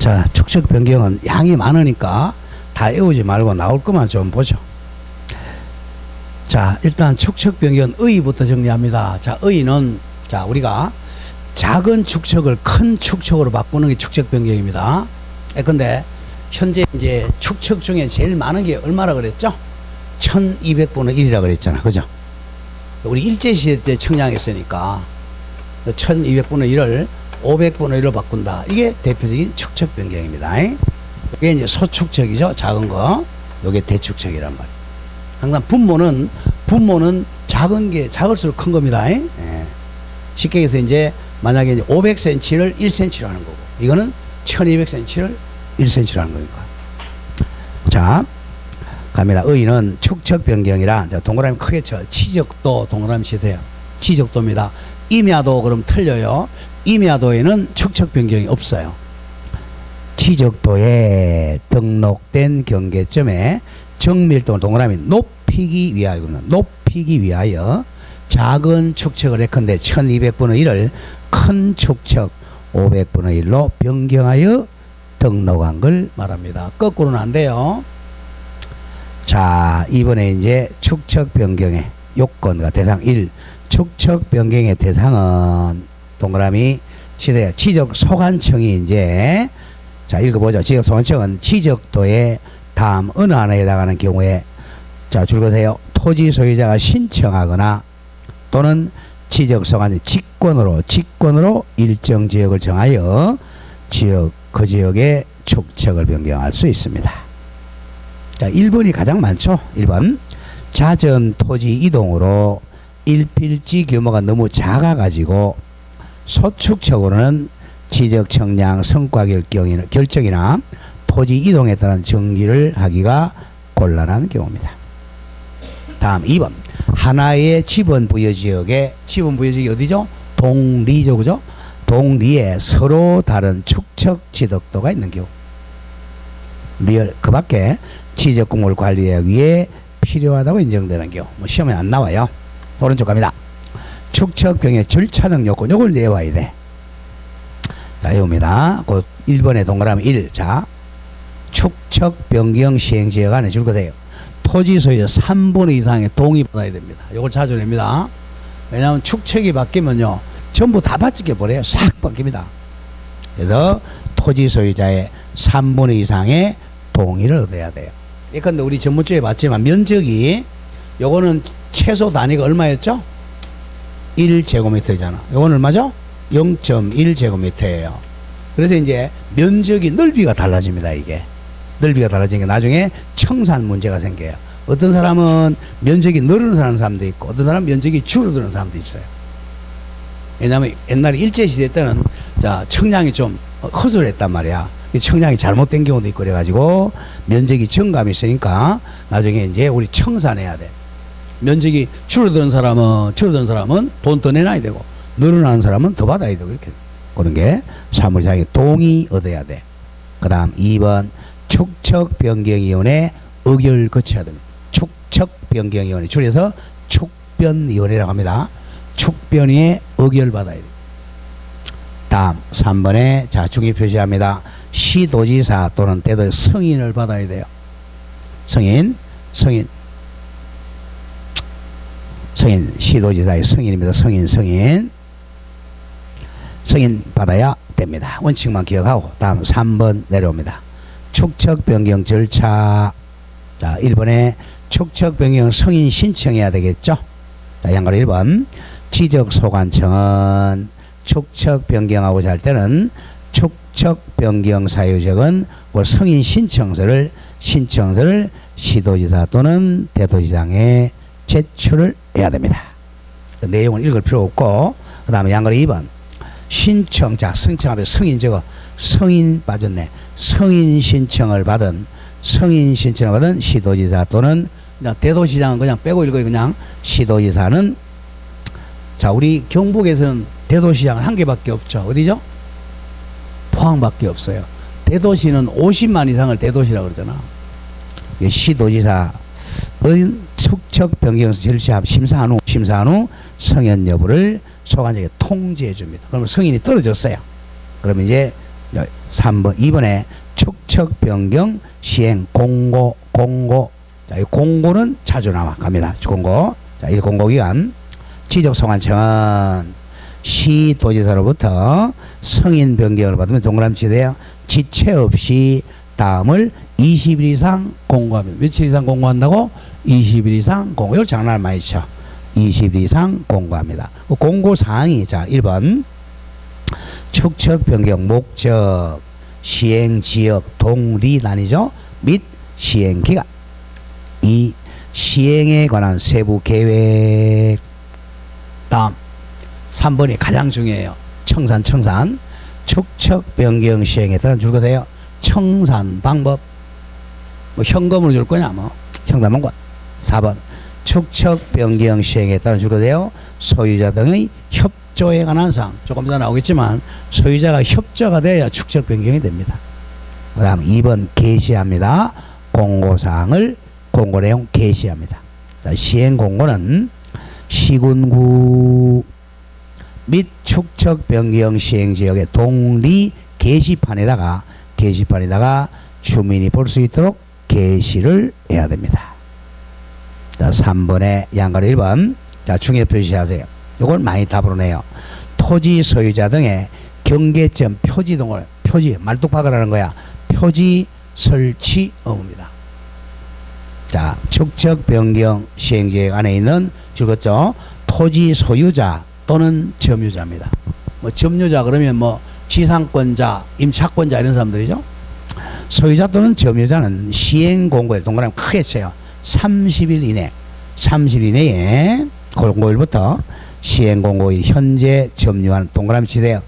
자, 축척 변경은 양이 많으니까 다 외우지 말고 나올 것만 좀 보죠. 자, 일단 축척 변경 의의부터 정리합니다. 자, 의의는 자, 우리가 작은 축척을 큰 축척으로 바꾸는 게 축척 변경입니다. 근데 현재 이제 축척 중에 제일 많은 게 얼마라 그랬죠? 1200분의 1이라 그랬잖아. 그죠? 우리 일제시대 때 청량했으니까 1200분의 1을 500분의 1로 바꾼다. 이게 대표적인 축척 변경입니다. 이게 이제 소축척이죠. 작은 거. 이게 대축척이란 말이에요. 항상 분모는 작은 게 작을수록 큰 겁니다. 예. 쉽게 해서 이제 만약에 이제 500cm를 1cm로 하는 거고, 이거는 1200cm를 1cm로 하는 거니까. 자, 갑니다. 의의는 축척 변경이라, 동그라미 크게 쳐. 치적도 동그라미 치세요. 치적도입니다. 임야도 그럼 틀려요. 임야도에는 축척 변경이 없어요. 치적도에 등록된 경계점에 정밀도 동그라미 높이기 위하여 작은 축척을 예컨대 1200분의 1을 큰 축척 500분의 1로 변경하여 등록한 걸 말합니다. 거꾸로는 안 돼요. 자, 이번에 이제 축척 변경의 요건과 대상 1. 축척 변경의 대상은 동그라미 치세요. 지적 소관청이 이제, 자, 읽어보죠. 지적 소관청은 지적도에 다음 어느 하나에 해당하는 경우에, 자, 줄거세요. 토지 소유자가 신청하거나 또는 지적 소관청 직권으로 일정 지역을 정하여 그 지역의 축척을 변경할 수 있습니다. 자, 1번이 가장 많죠. 1번. 잦은 토지 이동으로 일필지 규모가 너무 작아가지고 소축척으로는 지적 청량 성과 결정이나 토지 이동에 따른 정리를 하기가 곤란한 경우입니다. 다음 2번. 하나의 지분 부여 지역이 어디죠? 동리죠. 그죠? 동리에 서로 다른 축척 지적도가 있는 경우. 그 밖에 지적 공무를 관리하기 위해 필요하다고 인정되는 경우. 시험에 안 나와요. 오른쪽 갑니다. 축척 변경의 절차 등 요건, 요걸 내와야 돼. 자, 이겁니다. 곧 1번에 동그라미 1. 자, 축척 변경 시행 지역 안에 줄 거세요. 토지 소유자 3분의 이상의 동의 받아야 됩니다. 요걸 자주 냅니다. 왜냐하면 축척이 바뀌면요, 전부 다 바뀌게 버려요. 싹 바뀝니다. 그래서 토지 소유자의 3분의 이상의 동의를 얻어야 돼요. 예컨대 우리 전문적에 봤지만 면적이, 요거는 최소 단위가 얼마였죠? 1제곱미터잖아. 요건 얼마죠? 0.1제곱미터예요. 그래서 이제 면적이 넓이가 달라집니다. 이게 넓이가 달라지니까 나중에 청산 문제가 생겨요. 어떤 사람은 면적이 늘어나는 사람도 있고, 어떤 사람은 면적이 줄어드는 사람도 있어요. 왜냐하면 옛날에 일제시대 때는 자, 청량이 좀 허술했단 말이야. 청량이 잘못된 경우도 있고 그래가지고 면적이 증감이 있으니까 나중에 이제 우리 청산해야 돼. 면적이 줄어드는 사람은 돈 더 내놔야 되고, 늘어나는 사람은 더 받아야 되고, 이렇게 그런 게 사무장의 동의 얻어야 돼. 그 다음 2번. 축척 변경위원회 의결 거쳐야 됩니다. 축척 변경위원회 줄여서 축변위원회라고 합니다. 축변위에 의결 받아야 돼요. 다음 3번에 자, 중의 표시합니다. 시도지사 또는 대도 승인을 받아야 돼요. 승인 시도지사의 승인입니다. 승인 받아야 됩니다. 원칙만 기억하고 다음 3번 내려옵니다. 축척 변경 절차. 자, 1번에 축척 변경 승인 신청해야 되겠죠. 자, 양가로 1번. 지적 소관청은 축척 변경하고자 할 때는 축척 변경 사유적은 승인 신청서를 시도지사 또는 대도시장에 제출을 해야 됩니다. 그 내용을 읽을 필요 없고, 그 다음에 양가로 2번. 신청자, 승인 빠졌네. 승인 신청을 받은 시도지사 또는 그냥 대도시장은 그냥 빼고 읽어요. 그냥 시도지사는, 자, 우리 경북에서는 대도시장은 한 개밖에 없죠. 어디죠? 포항밖에 없어요. 대도시는 50만 이상을 대도시라고 그러잖아. 시도지사의 축척 변경 절차 심사한 후 성현 여부를 소관청에 통지해 줍니다. 그러면 승인이 떨어졌어요. 그러면 이제 3번, 2번에 축척 변경 시행 공고. 자, 이 공고는 자주 나와 갑니다. 공고. 자, 이 공고기간 지적소관청은 시도지사로부터 승인 변경을 받으면 동그라미 치세요. 지체 없이 다음을 20일 이상 공고하면 며칠 이상 공고한다고? 20일 이상 공고. 이걸 장난을 많이 쳐. 20일 이상 공고합니다. 공고사항이 자 1번 축척 변경 목적 시행지역 동리단이죠. 및 시행기간 2. 시행에 관한 세부 계획. 다음 3번이 가장 중요해요. 청산 축척 변경 시행에 따른 줄 것이에요. 청산 방법 뭐 현금으로 줄 거냐 뭐 청산 방법. 4번 축척 변경 시행에 따른 줄 것이에요. 소유자 등의 협조에 관한 사항. 조금 더 나오겠지만 소유자가 협조가 돼야 축척 변경이 됩니다. 그 다음 2번 게시합니다. 공고사항을 공고 내용 게시합니다. 자, 시행 공고는 시군구 및 축척 변경 시행 지역의 동리 게시판에다가 주민이 볼 수 있도록 게시를 해야 됩니다. 자, 3번에 양가로 1번. 자, 중요 표시하세요. 이걸 많이 답으로 내요. 토지 소유자 등의 경계점 표지 등을 표지 말뚝박으라는 거야. 표지 설치 의무입니다. 자, 축척 변경 시행지역 안에 있는 줄것죠. 토지 소유자 또는 점유자입니다. 뭐 점유자 그러면 뭐 지상권자, 임차권자 이런 사람들이죠. 소유자 또는 점유자는 시행 공고일 동그라미 크게 쳐요. 30일 이내에 공고일부터 시행 공고일 현재 점유한 동그라미 치세요.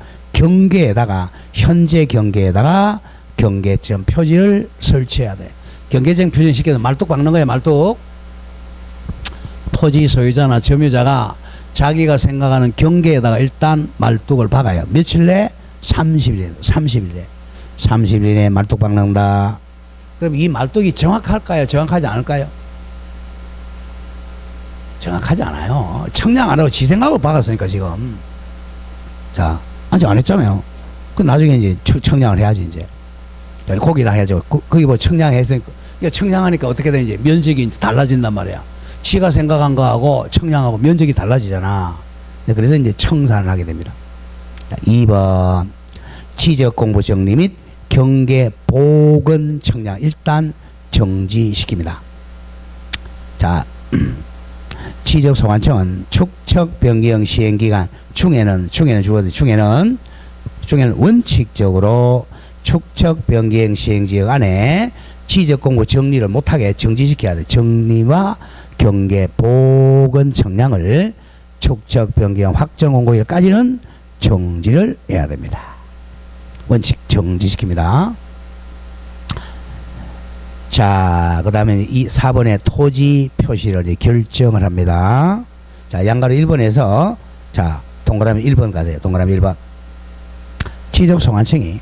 현재 경계에다가 경계점 표지를 설치해야 돼. 경계점 표지 시켜서 말뚝 박는 거예요. 말뚝. 토지 소유자나 점유자가 자기가 생각하는 경계에다가 일단 말뚝을 박아요. 며칠 내? 30일 내에 말뚝 박는다. 그럼 이 말뚝이 정확할까요? 정확하지 않을까요? 정확하지 않아요. 청량 안 하고 지 생각으로 박았으니까 지금. 자, 아직 안 했잖아요. 그 나중에 이제 청량을 해야지 이제. 거기다 해야죠. 거기 뭐 청량했으니까. 그러니까 청량하니까 어떻게 되는지 면적이 달라진단 말이야. 지가 생각한 거하고 청량하고 면적이 달라지잖아. 그래서 이제 청산을 하게 됩니다. 2번 지적공부 정리 및 경계 보건 청량 일단 정지시킵니다. 자, 지적소관청은 축척 변경 시행기간 중에는 원칙적으로 축척 변경 시행지역 안에 지적공부 정리를 못하게 정지시켜야 돼. 정리와 경계 보건 청량을 축척 변경 확정 공고일까지는 정지를 해야 됩니다. 원칙 정지시킵니다. 자, 그 다음에 이 4번의 토지 표시를 결정을 합니다. 자, 양가로 1번에서 자, 동그라미 1번 가세요. 동그라미 1번. 지적소관청이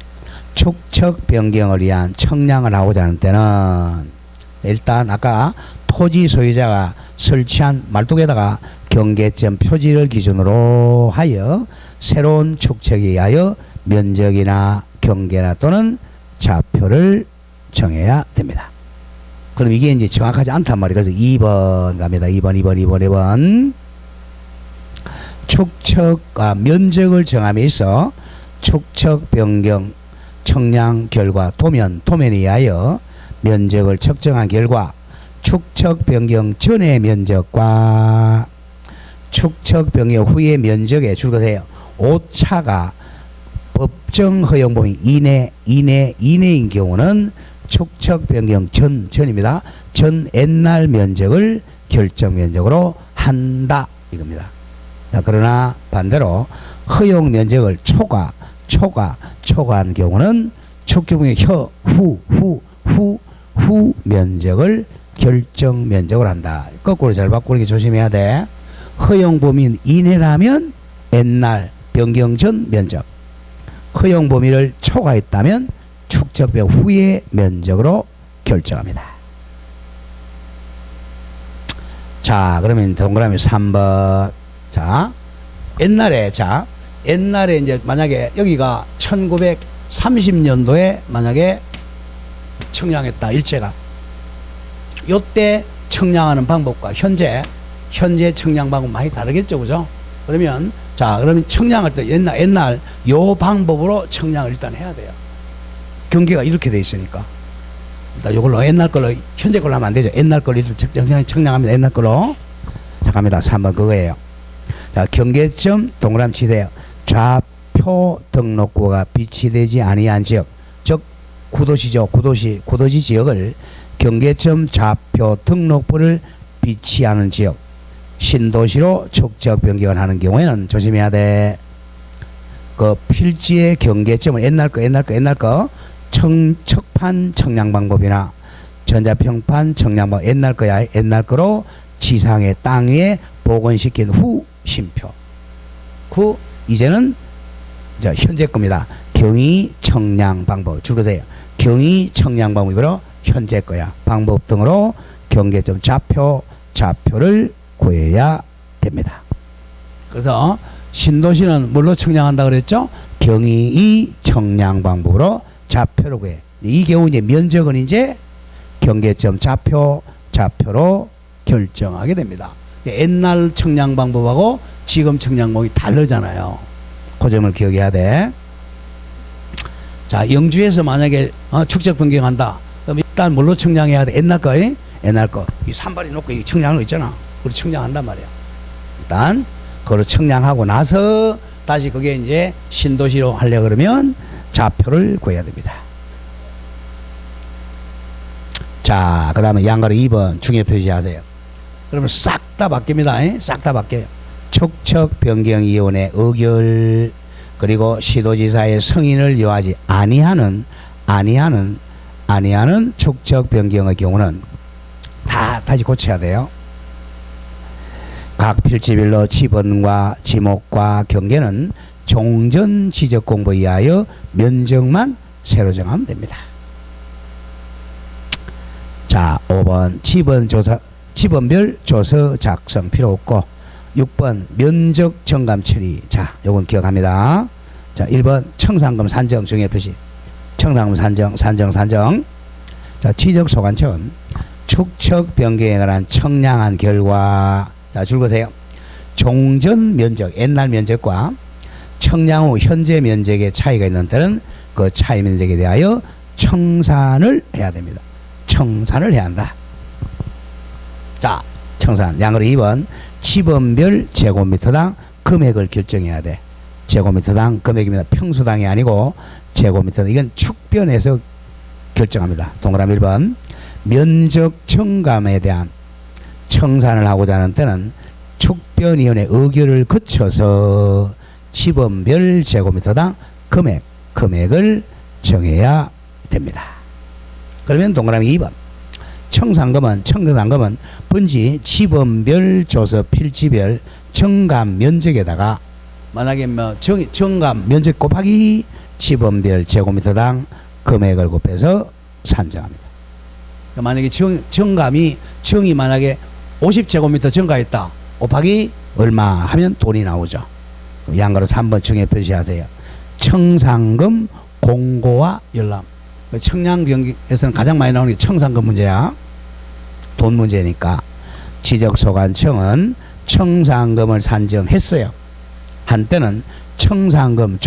축척 변경을 위한 청량을 하고자 하는 때는 일단 아까 토지 소유자가 설치한 말뚝에다가 경계점 표지를 기준으로 하여 새로운 축척에 의하여 면적이나 경계나 또는 좌표를 정해야 됩니다. 그럼 이게 이제 정확하지 않단 말이에요. 그래서 2번 갑니다. 2번. 축척과 면적을 정함에 있어 축척 변경 청량 결과 도면에 의하여 면적을 측정한 결과 축척 변경 전의 면적과 축척 변경 후의 면적에 줄 것이에요. 오차가 법정 허용 범위 이내인 경우는 축척 변경 전입니다. 전 옛날 면적을 결정 면적으로 한다 이겁니다. 자, 그러나 반대로 허용 면적을 초과한 경우는 축척 변경 후 면적을 결정 면적으로 한다. 거꾸로 잘 바꾸는 게 조심해야 돼. 허용 범위 이내라면 옛날 변경 전 면적, 허용 범위를 초과했다면 축척 변경 후의 면적으로 결정합니다. 자, 그러면 동그라미 3번. 자, 옛날에 이제 만약에 여기가 30년도에 만약에 청량했다 일제가, 요때 청량하는 방법과 현재 청량 방법 많이 다르겠죠, 그죠? 그러면 그러면 청량할 때 옛날 요 방법으로 청량을 일단 해야 돼요. 경계가 이렇게 돼 있으니까 일단 요걸로 옛날 걸로 현재 걸로 하면 안 되죠. 옛날 걸로 청량합니다. 옛날 걸로. 자, 갑니다. 3번 그거예요. 자, 경계점 동그라미 치세요. 좌표 등록부가 비치되지 아니한 지역, 즉 구도시죠. 구도시 지역을 경계점 좌표 등록부를 비치하는 지역, 신도시로 축적 변경을 하는 경우에는 조심해야 돼. 그 필지의 경계점을 옛날 거 척판 청량 방법이나 전자평판 청량 방법 옛날 거야. 옛날 거로 지상의 땅 위에 복원시킨 후 심표. 이제는 현재 겁니다. 경위 청량 방법 줄거세요. 경위 청량 방법으로 현재 거야. 방법 등으로 경계점 좌표를 구해야 됩니다. 그래서 신도시는 뭘로 청량한다 그랬죠? 경위 청량 방법으로 좌표를 구해. 이 경우 이제 면적은 이제 경계점 좌표로 결정하게 됩니다. 옛날 청량 방법하고 지금 청량 방법이 다르잖아요. 그 점을 기억해야 돼. 자, 영주에서 만약에 축적 변경한다. 그럼 일단 뭘로 청량해야 돼? 옛날 거. 이 산발이 놓고 이 청량을 있잖아. 그걸 청량한단 말이야. 일단 그걸 청량하고 나서 다시 그게 이제 신도시로 하려 그러면 좌표를 구해야 됩니다. 자, 그 다음에 양가로 2번 중요 표시하세요. 그러면 싹 다 바뀝니다. 싹 다 바뀌어요. 축척변경위원회 의결, 그리고 시도지사의 승인을 요하지 아니하는 축척변경의 경우는 다시 고쳐야 돼요. 각 필지별로 지번과 지목과 경계는 종전 지적 공부에 의하여 면적만 새로 정하면 됩니다. 자, 5번 지번별 조서 작성 필요 없고, 6번 면적 정감 처리. 자, 요건 기억합니다. 자, 1번 청산금 산정 중요 표시. 청산금 산정. 자, 지적 소관청은 축척 변경에 관한 청량한 결과, 자, 줄거세요. 종전 면적, 옛날 면적과 청량 후 현재 면적의 차이가 있는 때는 그 차이 면적에 대하여 청산을 해야 됩니다. 청산을 해야 한다. 자, 청산. 양으로 2번 지번별 제곱미터당 금액을 결정해야 돼. 제곱미터당 금액입니다. 평수당이 아니고 제곱미터당. 이건 축변에서 결정합니다. 동그라미 1번 면적 청감에 대한 청산을 하고자 하는 때는 축변위원회 의결을 거쳐서 지번별 제곱미터당 금액을 정해야 됩니다. 그러면 동그라미 2번 청산금은 번지 지번별 조서 필지별 정감 면적에다가 만약에 정감 면적 곱하기 지번별 제곱미터당 금액을 곱해서 산정합니다. 만약에 정이 만약에 50제곱미터 증가했다 곱하기 얼마 하면 돈이 나오죠. 양가로 3번 중에 표시하세요. 청산금 공고와 열람. 청량변경에서는 가장 많이 나오는 게 청산금 문제야. 돈 문제니까. 지적소관청은 청산금을 산정했어요. 한때는 청산금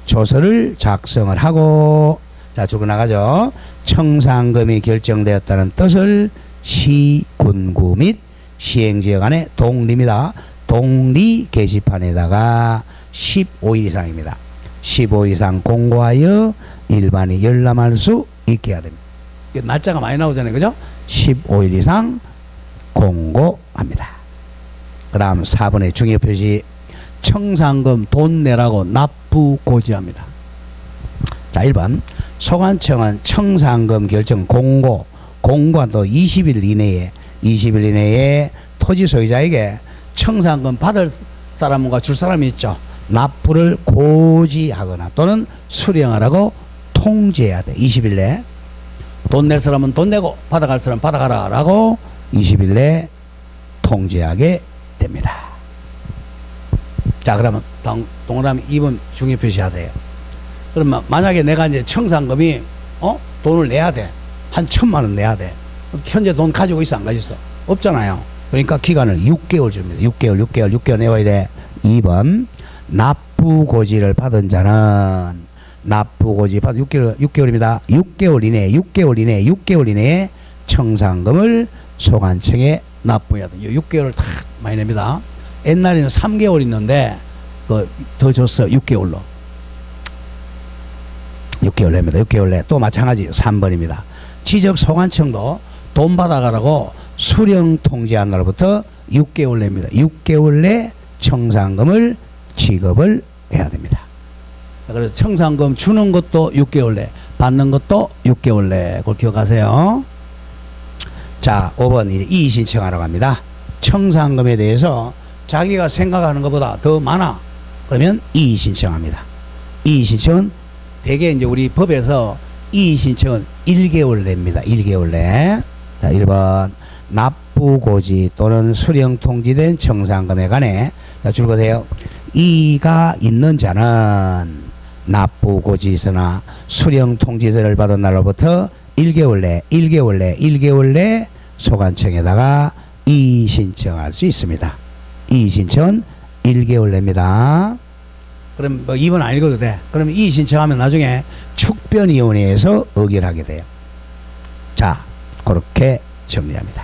조서를 작성을 하고, 자, 줄고 나가죠. 청산금이 결정되었다는 뜻을 시, 군구 및 시행지역 안에 동리입니다. 동리 게시판에다가 15일 이상입니다. 15일 이상 공고하여 일반이 열람할 수 있게 해야 됩니다. 날짜가 많이 나오잖아요. 그죠? 15일 이상 공고합니다. 그 다음 4번의 중요 표시. 청산금 돈 내라고 납부 고지합니다. 자, 1번 소관청은 청산금 결정 공고가 또 20일 이내에 토지 소유자에게 청산금 받을 사람과 줄 사람이 있죠. 납부를 고지하거나 또는 수령하라고 통지해야 돼. 20일 내에. 돈 낼 사람은 돈 내고 받아갈 사람은 받아가라 라고 20일 내에 통지하게 됩니다. 자, 그러면 동그라미 2번 중요 표시하세요. 그럼 만약에 내가 이제 청산금이 돈을 내야 돼. 한 1,000만 원 내야 돼. 현재 돈 가지고 있어 안 가지고 있어? 없잖아요. 그러니까 기간을 6개월 줍니다. 6개월 내와야 돼. 2번 납부고지를 받은 자는 납부고지 받은 6개월입니다. 6개월 이내에 청산금을 소관청에 납부해야 돼. 6개월을 다 많이 냅니다. 옛날에는 3개월 있는데 더 줬어. 6개월로. 6개월 냅니다. 6개월 내. 또 마찬가지 3번입니다. 지적소관청도 돈 받아가라고 수령통지한 날부터 6개월 냅니다. 6개월 내 청산금을 지급을 해야 됩니다. 그래서 청산금 주는 것도 6개월 내, 받는 것도 6개월 내. 그걸 기억하세요. 자, 5번 이제 이의 신청하라고 합니다. 청산금에 대해서 자기가 생각하는 것보다 더 많아. 그러면 이의 신청합니다. 이의 신청은 대개 이제 우리 법에서 이의 신청은 1개월 냅니다. 1개월 내. 자, 1번 납부고지 또는 수령통지된 청산금에 관해 자, 줄거세요. 이의가 있는 자는 납부고지서나 수령통지서를 받은 날로부터 1개월 내 소관청에다가 이의 신청할 수 있습니다. 이의 신청은 1개월 냅니다. 그럼 뭐 2번 안 읽어도 돼. 그러면 이의 신청하면 나중에 축변위원회에서 의결하게 돼요. 자, 그렇게 정리합니다.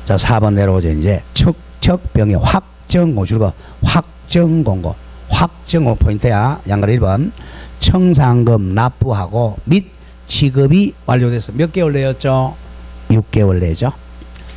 자, 4번 내려오죠. 이제 축척병의 확정공고 줄거 확정공고. 확정공고 포인트야. 양글 1번 청산금 납부하고 및 지급이 완료돼서 몇 개월 내였죠? 6개월 내죠.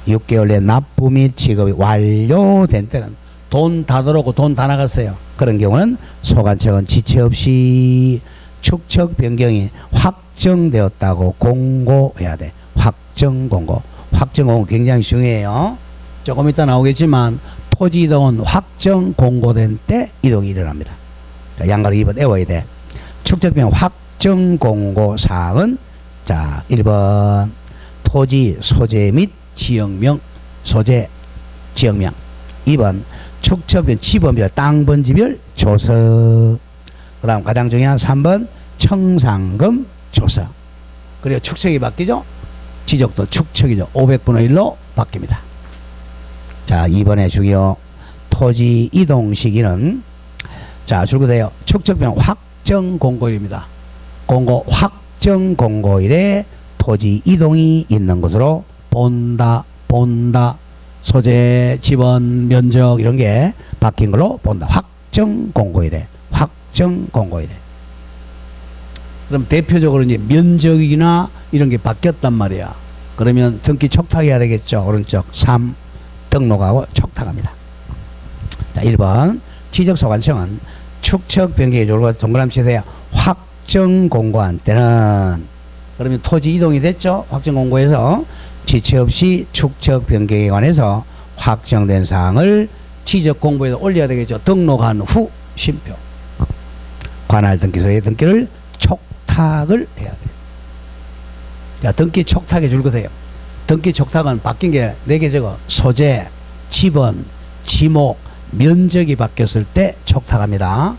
6개월 내 납부 및 지급이 완료된 때는 돈 다 들어오고 돈 다 나갔어요. 그런 경우는 소관청은 지체 없이 축척 변경이 확정되었다고 공고해야 돼. 확정공고. 확정공고 굉장히 중요해요. 조금 이따 나오겠지만 토지 이동은 확정 공고된 때 이동이 일어납니다. 양가로 2번 외워야 돼. 축척 변경 확정 공고 사항은 자 1번 토지 소재 및 지역명 소재 지역명 2번 축척변 지번별 땅번지별 조서 그 다음 가장 중요한 3번 청산금 조서 그리고 축척이 바뀌죠. 지적도 축척이죠. 500분의 1로 바뀝니다. 자 2번의 중요 토지 이동 시기는 자 줄거세요. 축척변 확정 공고일입니다. 공고 확정 공고일에 토지 이동이 있는 것으로 본다 소재 지번 면적 이런 게 바뀐 걸로 본다. 확정 공고일에 그럼 대표적으로 이제 면적이나 이런 게 바뀌었단 말이야. 그러면 등기 촉탁해야 되겠죠. 오른쪽 3 등록하고 촉탁합니다. 자 1번 지적소관청은 축척 변경의 조례가 동그라미 치세요. 확정 공고한 때는 그러면 토지 이동이 됐죠. 확정 공고에서 지체 없이 축척 변경에 관해서 확정된 사항을 지적 공부에서 올려야 되겠죠. 등록한 후 심표. 관할 등기소의 등기를 촉탁을 해야 돼요. 자, 등기 촉탁해 줄 거세요. 등기 촉탁은 바뀐 게 4개 적어. 소재, 지번, 지목, 면적이 바뀌었을 때 촉탁합니다.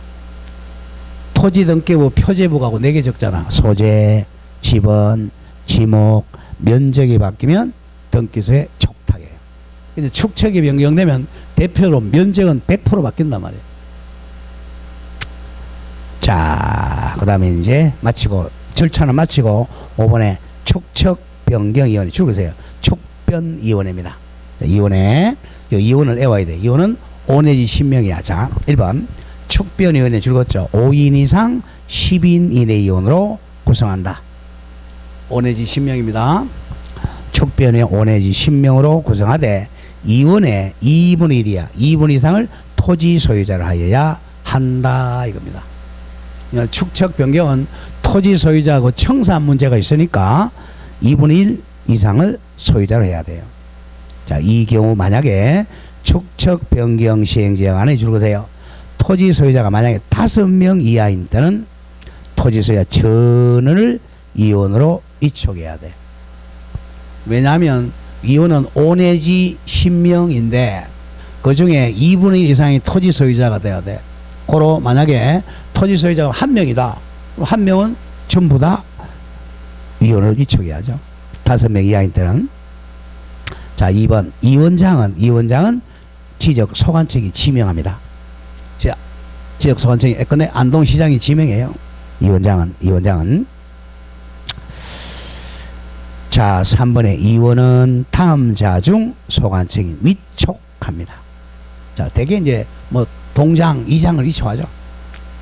토지 등기부 표제부하고 4개 적잖아. 소재, 지번, 지목, 면적이 바뀌면 등기소에 촉탁해요. 근데 축척이 변경되면 대표로 면적은 100% 바뀐단 말이에요. 자, 그 다음에 이제 마치고 절차는 마치고 5번에 축척 변경위원회 줄거세요. 축변위원회입니다. 이원회 이원을 외워야 돼. 이원은 5 내지 10명이야. 자, 1번 축변위원회 줄었죠. 5인 이상 10인 이내 이원으로 구성한다. 5 내지 10명입니다. 축변위원회 5 내지 10명으로 구성하되 이원에 2분의 1이야. 2분 이상을 토지 소유자를 하여야 한다 이겁니다. 축척 변경은 토지 소유자하고 청산 문제가 있으니까 2분의 1 이상을 소유자로 해야 돼요. 자, 이 경우 만약에 축척 변경 시행지역 안에 줄거세요. 토지 소유자가 만약에 5명 이하인 때는 토지 소유자 전원을 이원으로 위촉해야 돼. 왜냐하면 이원은 5 내지 10명인데 그 중에 2분의 1 이상이 토지 소유자가 돼야 돼. 고로 만약에 토지 소유자가 한 명이다. 한 명은 전부 다 이혼을 위촉해야죠. 5명 이하인 때는. 자, 2번 이원장은 지적 소관청이 지명합니다. 자, 지적 소관청이 예컨대 안동시장이 지명해요. 이원장은. 자, 3번에 이원은 다음 자 중 소관청이 위촉합니다. 자, 대개 이제 뭐 동장, 이장을 위촉하죠.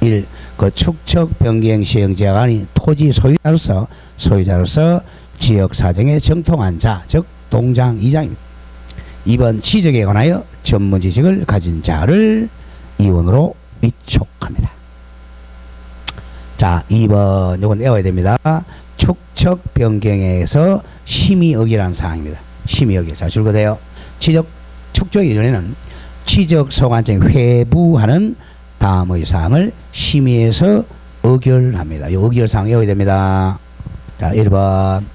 1. 그 축척 변경 시행자가 아닌 토지 소유자로서 지역 사정에 정통한 자, 즉 동장, 이장입니다. 2번 지적에 관하여 전문 지식을 가진 자를 이원으로 위촉합니다. 자, 2번 요건 외워야 됩니다. 축척 변경에서 심의의결이라는 사항입니다. 심의의결. 자, 줄거세요. 축척 이전에는 지적 소관청이 회부하는 다음의 사항을 심의해서 의결합니다. 이 의결 사항 외워야 됩니다. 자, 1번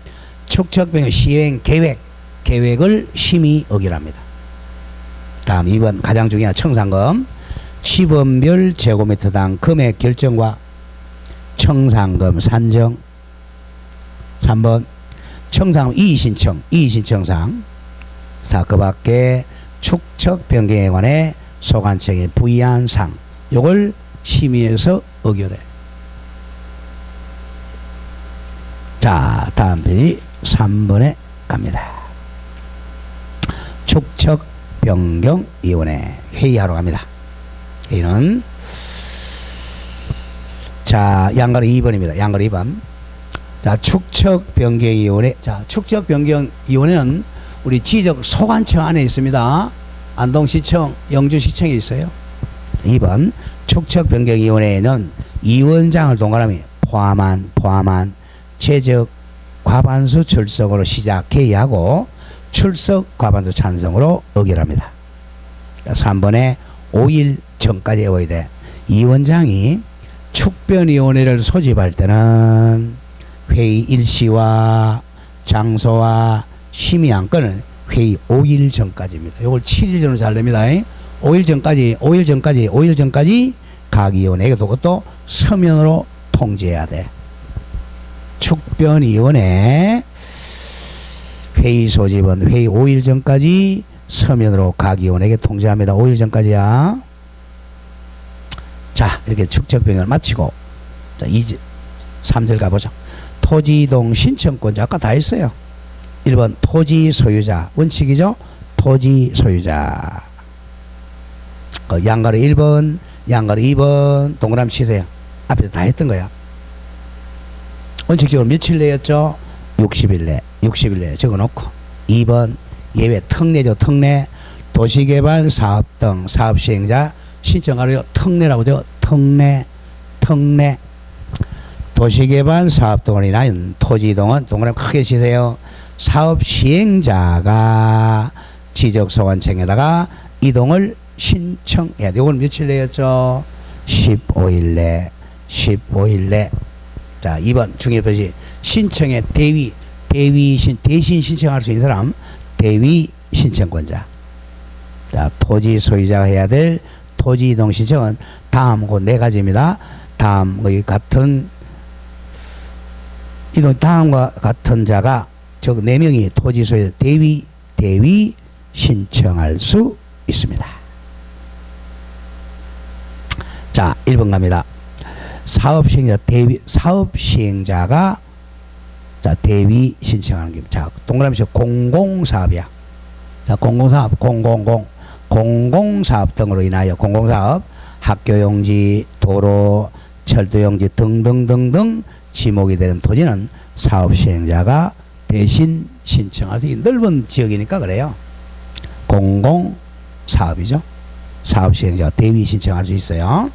축척 변경 시행 계획을 심의 의결합니다. 다음 2번 가장 중요한 청산금 시범별 제곱미터당 금액 결정과 청산금 산정. 3번 청산금 이의신청사항. 그 밖에 축척 변경에 관해 소관청에 부의한 사항 요걸 심의해서 의결해. 자, 다음 페이지 3번에 갑니다. 축척 변경 위원회 회의하러 갑니다. 회의는 자, 양가리 2번입니다. 양가리 2번. 자, 축척 변경 위원회. 자, 축척 변경 위원회는 우리 지적 소관청 안에 있습니다. 안동시청, 영주시청에 있어요. 2번 축척 변경 위원회에는 위원장을 동그라미 포함한 최적 과반수 출석으로 시작 회의하고 출석 과반수 찬성으로 의결합니다. 3번에 5일 전까지 외워야 돼. 위원장이 축변위원회를 소집할 때는 회의 일시와 장소와 심의 안건을 회의 5일 전까지입니다. 이걸 7일 전으로 잘 냅니다. 5일 전까지 각 위원회에게 그것도 서면으로 통지해야 돼. 축변위원회 회의 소집은 회의 5일 전까지 서면으로 각 위원회에게 통지합니다. 5일 전까지야. 자, 이렇게 축척 변경을 마치고 자, 3절 가보죠. 토지 이동 신청권자 아까 다 했어요. 1번 토지 소유자 원칙이죠. 토지 소유자. 양가로 1번, 양가로 2번 동그라미 치세요. 앞에서 다 했던 거야. 원칙적으로 며칠 내였죠? 60일 내. 60일 내 적어놓고 2번 예외 특례죠. 특례. 도시개발 사업 등 사업 시행자 신청하래요. 특례라고 죠. 특례. 도시개발 사업 등으로 인한 토지 이동은 동그라미 크게 치세요. 사업 시행자가 지적소관청에다가 이동을 신청해야 돼. 이걸 며칠 내였죠? 15일 내. 자, 2번 중요표시 신청의 대신 신청할 수 있는 사람 대위 신청권자. 자, 토지 소유자가 해야 될 토지 이동 신청은 다음 그 4가지입니다. 다음과 같은 자가 즉 4명이 토지 소유자 대위 신청할 수 있습니다. 자, 1번 갑니다. 사업 시행자가 자, 대위 신청하는 게 자, 동그라미 쳐 공공사업이야. 자, 공공사업 등으로 인하여 공공사업 학교용지, 도로, 철도용지 등등등등 지목이 되는 토지는 사업 시행자가 대신 신청할 수 있는 넓은 지역이니까 그래요. 공공사업이죠. 사업 시행자가 대위 신청할 수 있어요.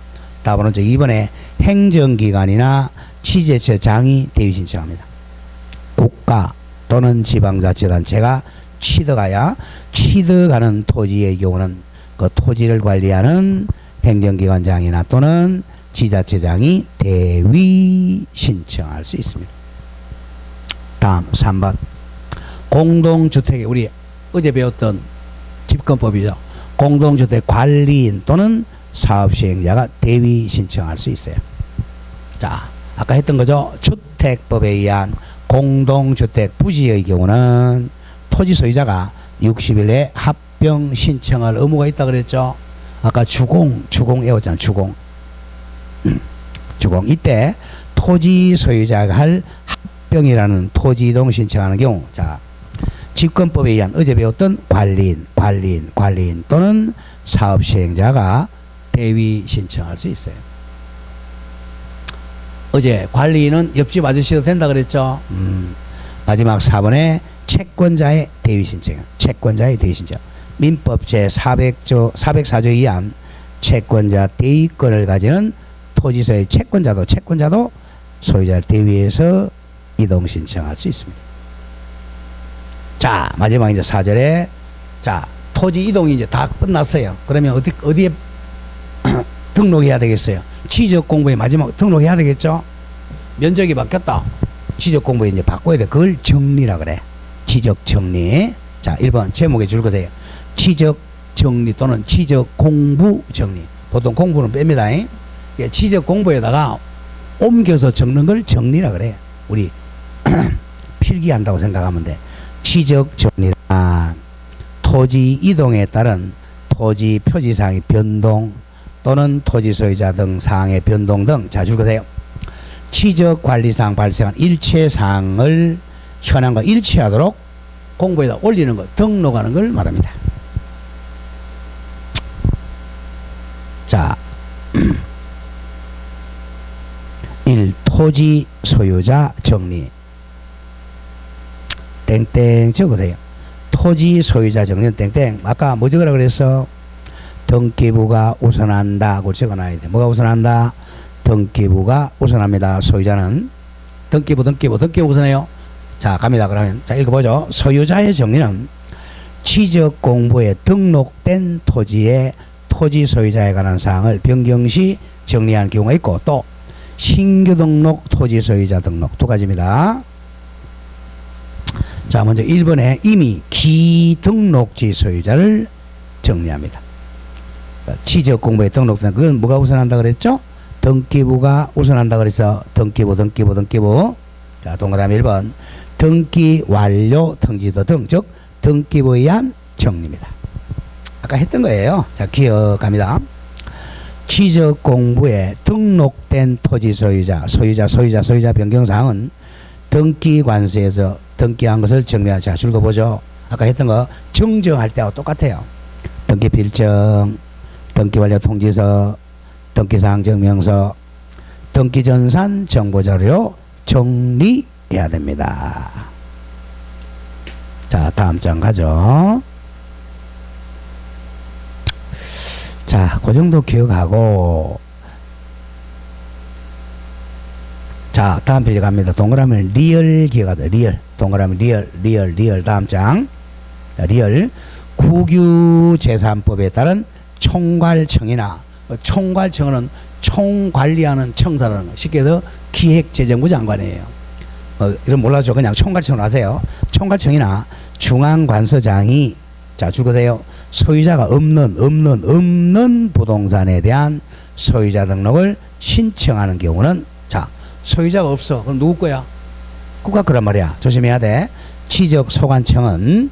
답은 2번에 행정기관이나 취재처장이 대위 신청합니다. 국가 또는 지방자치단체가 취득하는 토지의 경우는 그 토지를 관리하는 행정기관장이나 또는 지자체장이 대위 신청할 수 있습니다. 다음 3번 공동주택에 우리 어제 배웠던 집권법이죠. 공동주택 관리인 또는 사업시행자가 대위 신청할 수 있어요. 자, 아까 했던 거죠. 주택법에 의한 공동주택 부지의 경우는 토지 소유자가 60일 내에 합병 신청할 의무가 있다 그랬죠. 아까 주공 외웠잖아. 주공. 이때 토지 소유자가 할 합병이라는 토지 이동 신청하는 경우, 자, 집권법에 의한 어제 배웠던 관리인 또는 사업 시행자가 대위 신청할 수 있어요. 어제 관리인은 옆집 아저씨도 된다 그랬죠. 마지막 4번에 채권자의 대위 신청. 민법 제 404조 2항 채권자 대위권을 가지는 토지소의 채권자도 소유자 대위에서 이동 신청할 수 있습니다. 자, 마지막 이제 4절에 자, 토지 이동이 이제 다 끝났어요. 그러면 어디에 등록해야 되겠어요? 지적 공부에 마지막 등록해야 되겠죠? 면적이 바뀌었다. 지적 공부에 이제 바꿔야 돼. 그걸 정리라 그래. 지적 정리. 자, 1번 제목에 줄 거세요. 지적 정리 또는 지적 공부 정리. 보통 공부는 뺍니다. 지적 공부에다가 옮겨서 적는 걸 정리라 그래. 우리 필기한다고 생각하면 돼. 지적 정리란 토지 이동에 따른 토지 표지상의 변동 또는 토지 소유자 등 사항의 변동 등 자주 보세요. 지적 관리상 발생한 일체 사항을 현황과 일치하도록 공부에다 올리는 것, 등록하는 걸 말합니다. 자, 1. 토지 소유자 정리. 땡땡 적으세요. 토지 소유자 정리는 땡땡. 아까 뭐 적으라 그랬어? 등기부가 우선한다고 적어놔야 돼. 뭐가 우선한다? 등기부가 우선합니다. 소유자는 등기부 우선해요. 자, 갑니다. 그러면 자, 읽어보죠. 소유자의 정리는 지적 공부에 등록된 토지의 토지 소유자에 관한 사항을 변경 시 정리하는 경우가 있고, 또 신규 등록 토지 소유자 등록 두 가지입니다. 자, 먼저 1번에 이미 기등록지 소유자를 정리합니다. 지적 공부에 등록된 그건 뭐가 우선한다 그랬죠? 등기부가 우선한다 그래서 등기부. 자, 동그라미 1번 등기 완료 통지서 등, 즉 등기부에 의한 정리입니다. 아까 했던 거예요. 자, 기억합니다. 지적 공부에 등록된 토지 소유자 변경사항은 등기관서에서 등기한 것을 정리할. 자, 읽어보죠. 아까 했던 거 정정할 때하고 똑같아요. 등기 필정, 등기 완료 통지서, 등기사항 증명서, 등기전산 정보자료 정리해야 됩니다. 자, 다음 장 가죠. 자, 그 정도 기억하고, 자, 다음 페이지 갑니다. 동그라미 리얼 기억하자. 동그라미 리얼. 다음 장. 자, 리얼. 국유재산법에 따른 총괄청이나, 총괄청은 총관리하는 청사라는 거. 쉽게 해서 기획재정부 장관이에요. 이런 몰라죠. 그냥 총괄청으로 하세요. 총괄청이나 중앙관서장이, 자, 줄거세요. 소유자가 없는 부동산에 대한 소유자 등록을 신청하는 경우는, 자, 소유자가 없어. 그럼 누구 거야? 국가 거란 말이야. 조심해야 돼. 지적소관청은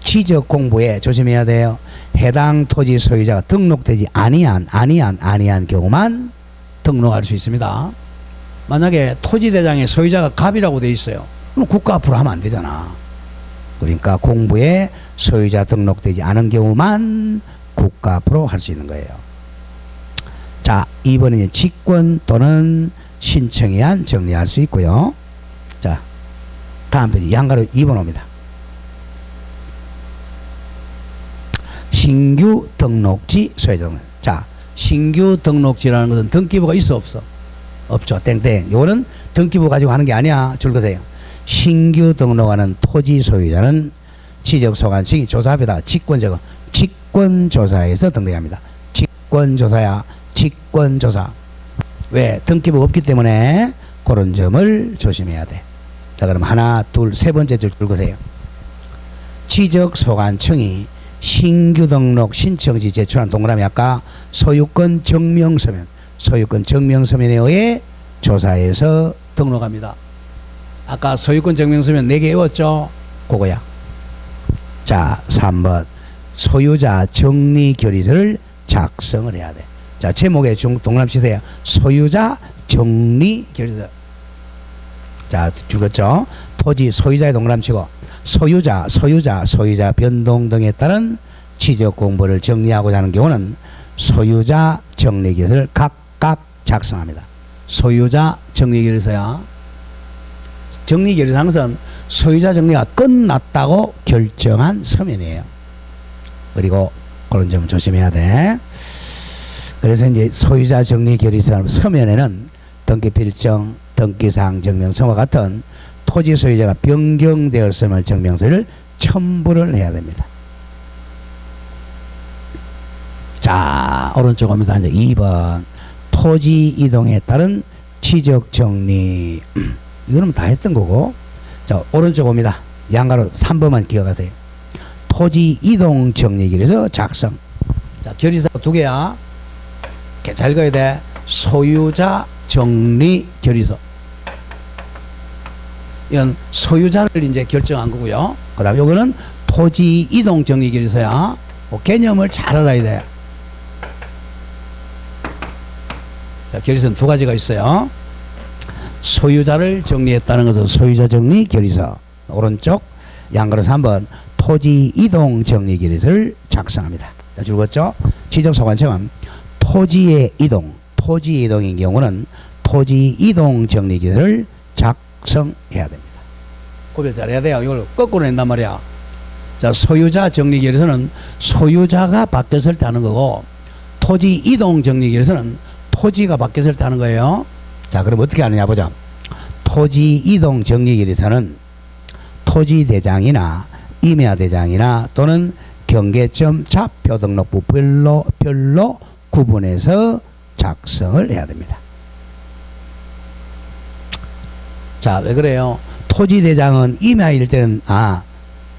지적 공부에 조심해야 돼요. 해당 토지 소유자가 등록되지 아니한 경우만 등록할 수 있습니다. 만약에 토지대장에 소유자가 갑이라고 돼 있어요. 그럼 국가 앞으로 하면 안 되잖아. 그러니까 공부에 소유자 등록되지 않은 경우만 국가 앞으로 할 수 있는 거예요. 자, 2번은 직권 또는 신청에 의한 정리할 수 있고요. 자, 다음 페이지 양가로 2번 옵니다. 신규 등록지 소유자 등록. 자, 신규 등록지라는 것은 등기부가 있어 없어? 없죠. 땡땡. 요거는 등기부 가지고 하는 게 아니야. 줄거세요. 신규 등록하는 토지 소유자는 지적소관청이 조사합니다. 직권조사에서 등록합니다. 직권조사야. 직권조사. 왜? 등기부가 없기 때문에 그런 점을 조심해야 돼. 자, 그럼 하나, 둘, 세 번째 줄 읽으세요. 지적소관청이 신규 등록 신청지 제출한 동그라미 아까 소유권 증명서면에 의해 조사해서 등록합니다. 아까 소유권 증명서면 4개 외웠죠? 그거야. 자, 3번 소유자 정리결의서를 작성을 해야 돼. 자, 제목에 동그라미 소유자 정리결의서. 자, 죽었죠? 토지 소유자의 동그라미 치고 소유자 변동 등에 따른 취득 공부를 정리하고자 하는 경우는 소유자 정리결의서를 각각 작성합니다. 소유자 정리결의서야. 정리결의서는 항상 소유자 정리가 끝났다고 결정한 서면이에요. 그리고 그런 점을 조심해야 돼. 그래서 이제 소유자 정리결의서 서면에는 등기필정, 등기사항 증명서와 같은 토지 소유자가 변경되었음을 증명서를 첨부를 해야 됩니다. 자, 오른쪽 옵니다. 이제 2번 토지 이동에 따른 취득 정리. 이거는 다 했던 거고. 자, 오른쪽 옵니다. 양가로 3번만 기억하세요. 토지 이동 정리결의서 작성. 자, 결의서 2개야. 잘 읽어야 돼. 소유자 정리결의서. 이건 소유자를 이제 결정한 거고요. 그 다음에 이거는 토지 이동 정리결의서야. 개념을 잘 알아야 돼. 자, 결의서는 2가지가 있어요. 소유자를 정리했다는 것은 소유자 정리 결의서. 오른쪽 양가로 3번 토지 이동 정리 결의서를 작성합니다. 자, 줄었죠? 취득소관청은 토지의 이동인 경우는 토지 이동 정리 결의서를 작성해야 됩니다. 구별 잘해야 돼요. 이걸 거꾸로 낸단 말이야. 자, 소유자 정리 결의서는 소유자가 바뀌었을 때 하는 거고, 토지 이동 정리 결의서는 토지가 바뀌었을 때 하는 거예요. 자, 그럼 어떻게 하느냐 보자. 토지 이동 정리 결의서는 토지대장이나 임야대장이나 또는 경계점 좌표 등록부 별로 구분해서 작성을 해야 됩니다. 자, 왜 그래요? 토지대장은 임야일 때는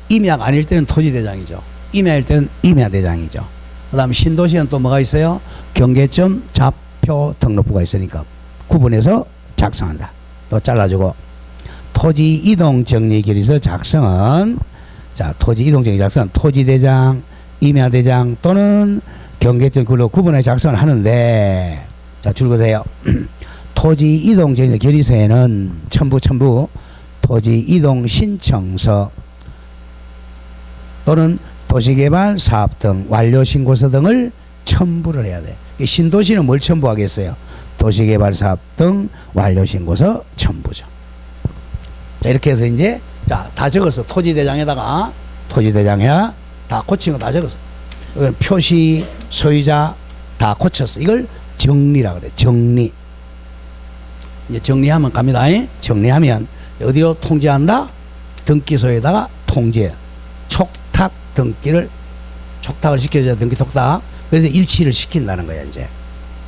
임야가 아닐 때는 토지대장이죠. 임야일 때는 임야대장이죠. 그 다음 신도시는 또 뭐가 있어요? 경계점 좌표 등록부가 있으니까 구분해서 작성한다. 또 잘라주고 토지 이동 정리 결의서 작성은 자, 토지 이동 정리 작성은 토지대장, 임야대장 또는 경계점 글로 구분해 작성을 하는데, 자, 줄거세요. 토지 이동 정리 결의서에는 첨부 토지 이동 신청서 또는 도시개발 사업 등 완료 신고서 등을 첨부를 해야 돼. 신도시는 뭘 첨부하겠어요? 도시개발 사업 등 완료 신고서 첨부죠. 자, 이렇게 해서 이제 자, 다 적었어. 토지대장에다가 다 고친 거 다 적었어. 이건 표시 소유자 다 고쳤어. 이걸 정리라 그래. 정리. 이제 정리하면 갑니다. 정리하면 어디로 통지한다? 등기소에다가 통지해. 촉탁을 시켜줘야 등기 촉탁. 그래서 일치를 시킨다는 거야, 이제.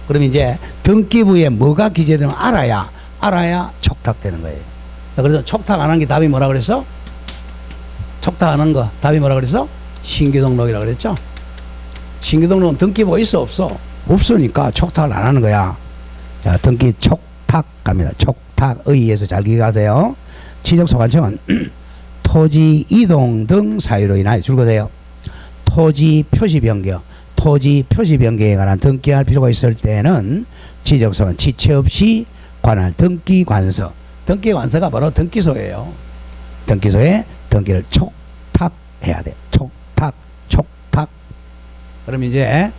그럼 이제 등기부에 뭐가 기재되면 알아야 촉탁되는 거예요. 그래서 촉탁 안 한 게 답이 뭐라 그랬어? 촉탁 안 한 거 답이 뭐라 그랬어? 신규 등록이라 그랬죠? 신규 등록은 등기부가 있어 없어? 없으니까 촉탁을 안 하는 거야. 자, 등기 촉탁 갑니다. 촉탁 의의에서 잘 기억하세요. 취득소관청은 토지 이동 등 사유로 인하여 줄거세요. 토지 표시 변경에 관한 등기할 필요가 있을 때는 취득소관 지체 없이 관할 등기관서가 바로 등기소예요. 등기소에 등기를 촉탁해야 돼. 촉탁. 그럼 이제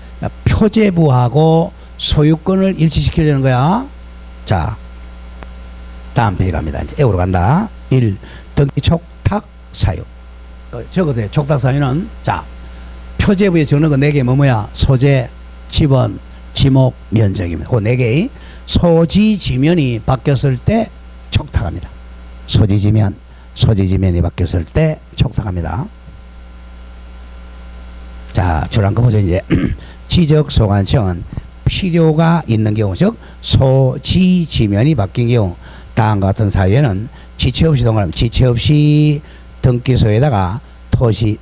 표제부하고 소유권을 일치시키려는 거야. 자, 다음 페이지 갑니다. 이제 A로 간다. 1. 등기 촉탁 사유. 적어도 촉탁 사유는 자, 표제부에 적는 거 4개 뭐야? 소재, 지번, 지목, 면적입니다. 그 4개. 소지 지면이 바뀌었을 때 촉탁합니다. 소지 지면이 바뀌었을 때 촉탁합니다. 자, 줄 한 거 보죠. 이제 취득소관청은 필요가 있는 경우, 즉 소지 지면이 바뀐 경우 다음과 같은 사유에는 지체 없이 등기소에다가 토지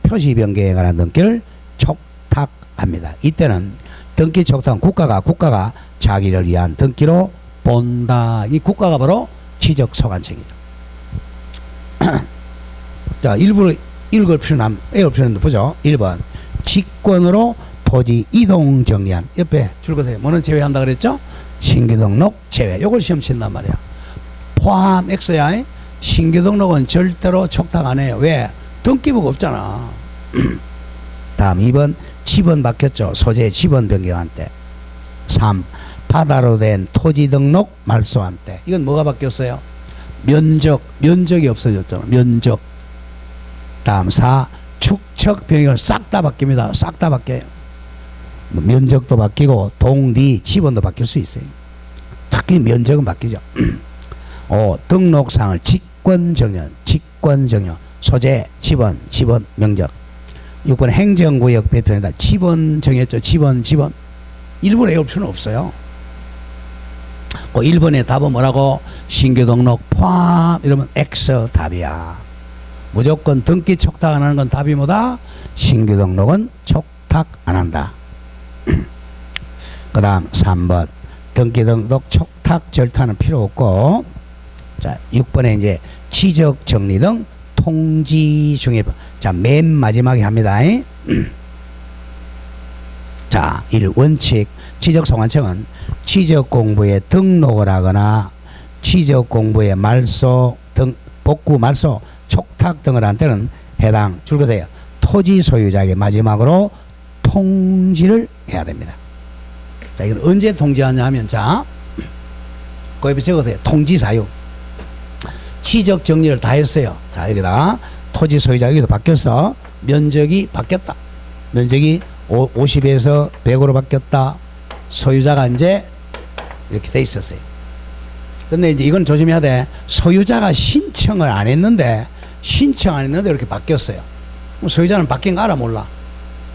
표시 변경에 관한 등기를 촉탁합니다. 이때는 등기 촉탁은 국가가 자기를 위한 등기로 본다. 이 국가가 바로 지적소관청이죠. 자, 일부러 읽을 필요는 없는데 보죠. 1번 직권으로 토지 이동 정리한. 옆에 줄 거세요. 뭐는 제외한다 그랬죠? 신규 등록 제외. 요걸 시험 친단 말이야. 포함 X야. 신규 등록은 절대로 촉탁 안 해요. 왜? 등기부가 없잖아. 다음 2번 지번 바뀌었죠. 소재 지번 변경한 때. 3. 바다로 된 토지 등록 말소한 때. 이건 뭐가 바뀌었어요? 면적이 없어졌잖아. 면적. 다음 4. 축척 변경 싹 다 바뀝니다. 싹 다 바뀌어요. 면적도 바뀌고 동리 지번도 바뀔 수 있어요. 특히 면적은 바뀌죠. 5. 등록상을 직권정령 소재 지번 명적. 6번 행정구역 배편에다 지번 정했죠. 지번 일부러 외울 필요는 없어요. 1번의 답은 뭐라고? 신규 등록 포함 이러면 X 답이야. 무조건 등기 촉탁 안 하는 건 답이 뭐다? 신규 등록은 촉탁 안 한다. 그 다음 3번 등기 등록 촉탁 절차는 필요 없고, 자 6번에 이제 지적 정리 등 통지 중에 자 맨 마지막에 합니다. 자 1. 원칙 지적소관청은 지적공부에 등록을 하거나 지적공부에 말소 등 복구 말소 촉탁 등을 한 때는 해당 줄거세요. 토지 소유자에게 마지막으로 통지를 해야 됩니다. 자 이건 언제 통지하냐 하면 자 거기에 적으세요. 통지 사유. 지적 정리를 다 했어요. 자 여기다가 토지 소유자 여기도 바뀌었어. 면적이 바뀌었다. 면적이 50에서 100으로 바뀌었다. 소유자가 이제 이렇게 돼 있었어요. 근데 이제 이건 조심해야 돼. 소유자가 신청을 안 했는데 이렇게 바뀌었어요. 소유자는 바뀐 거 알아 몰라?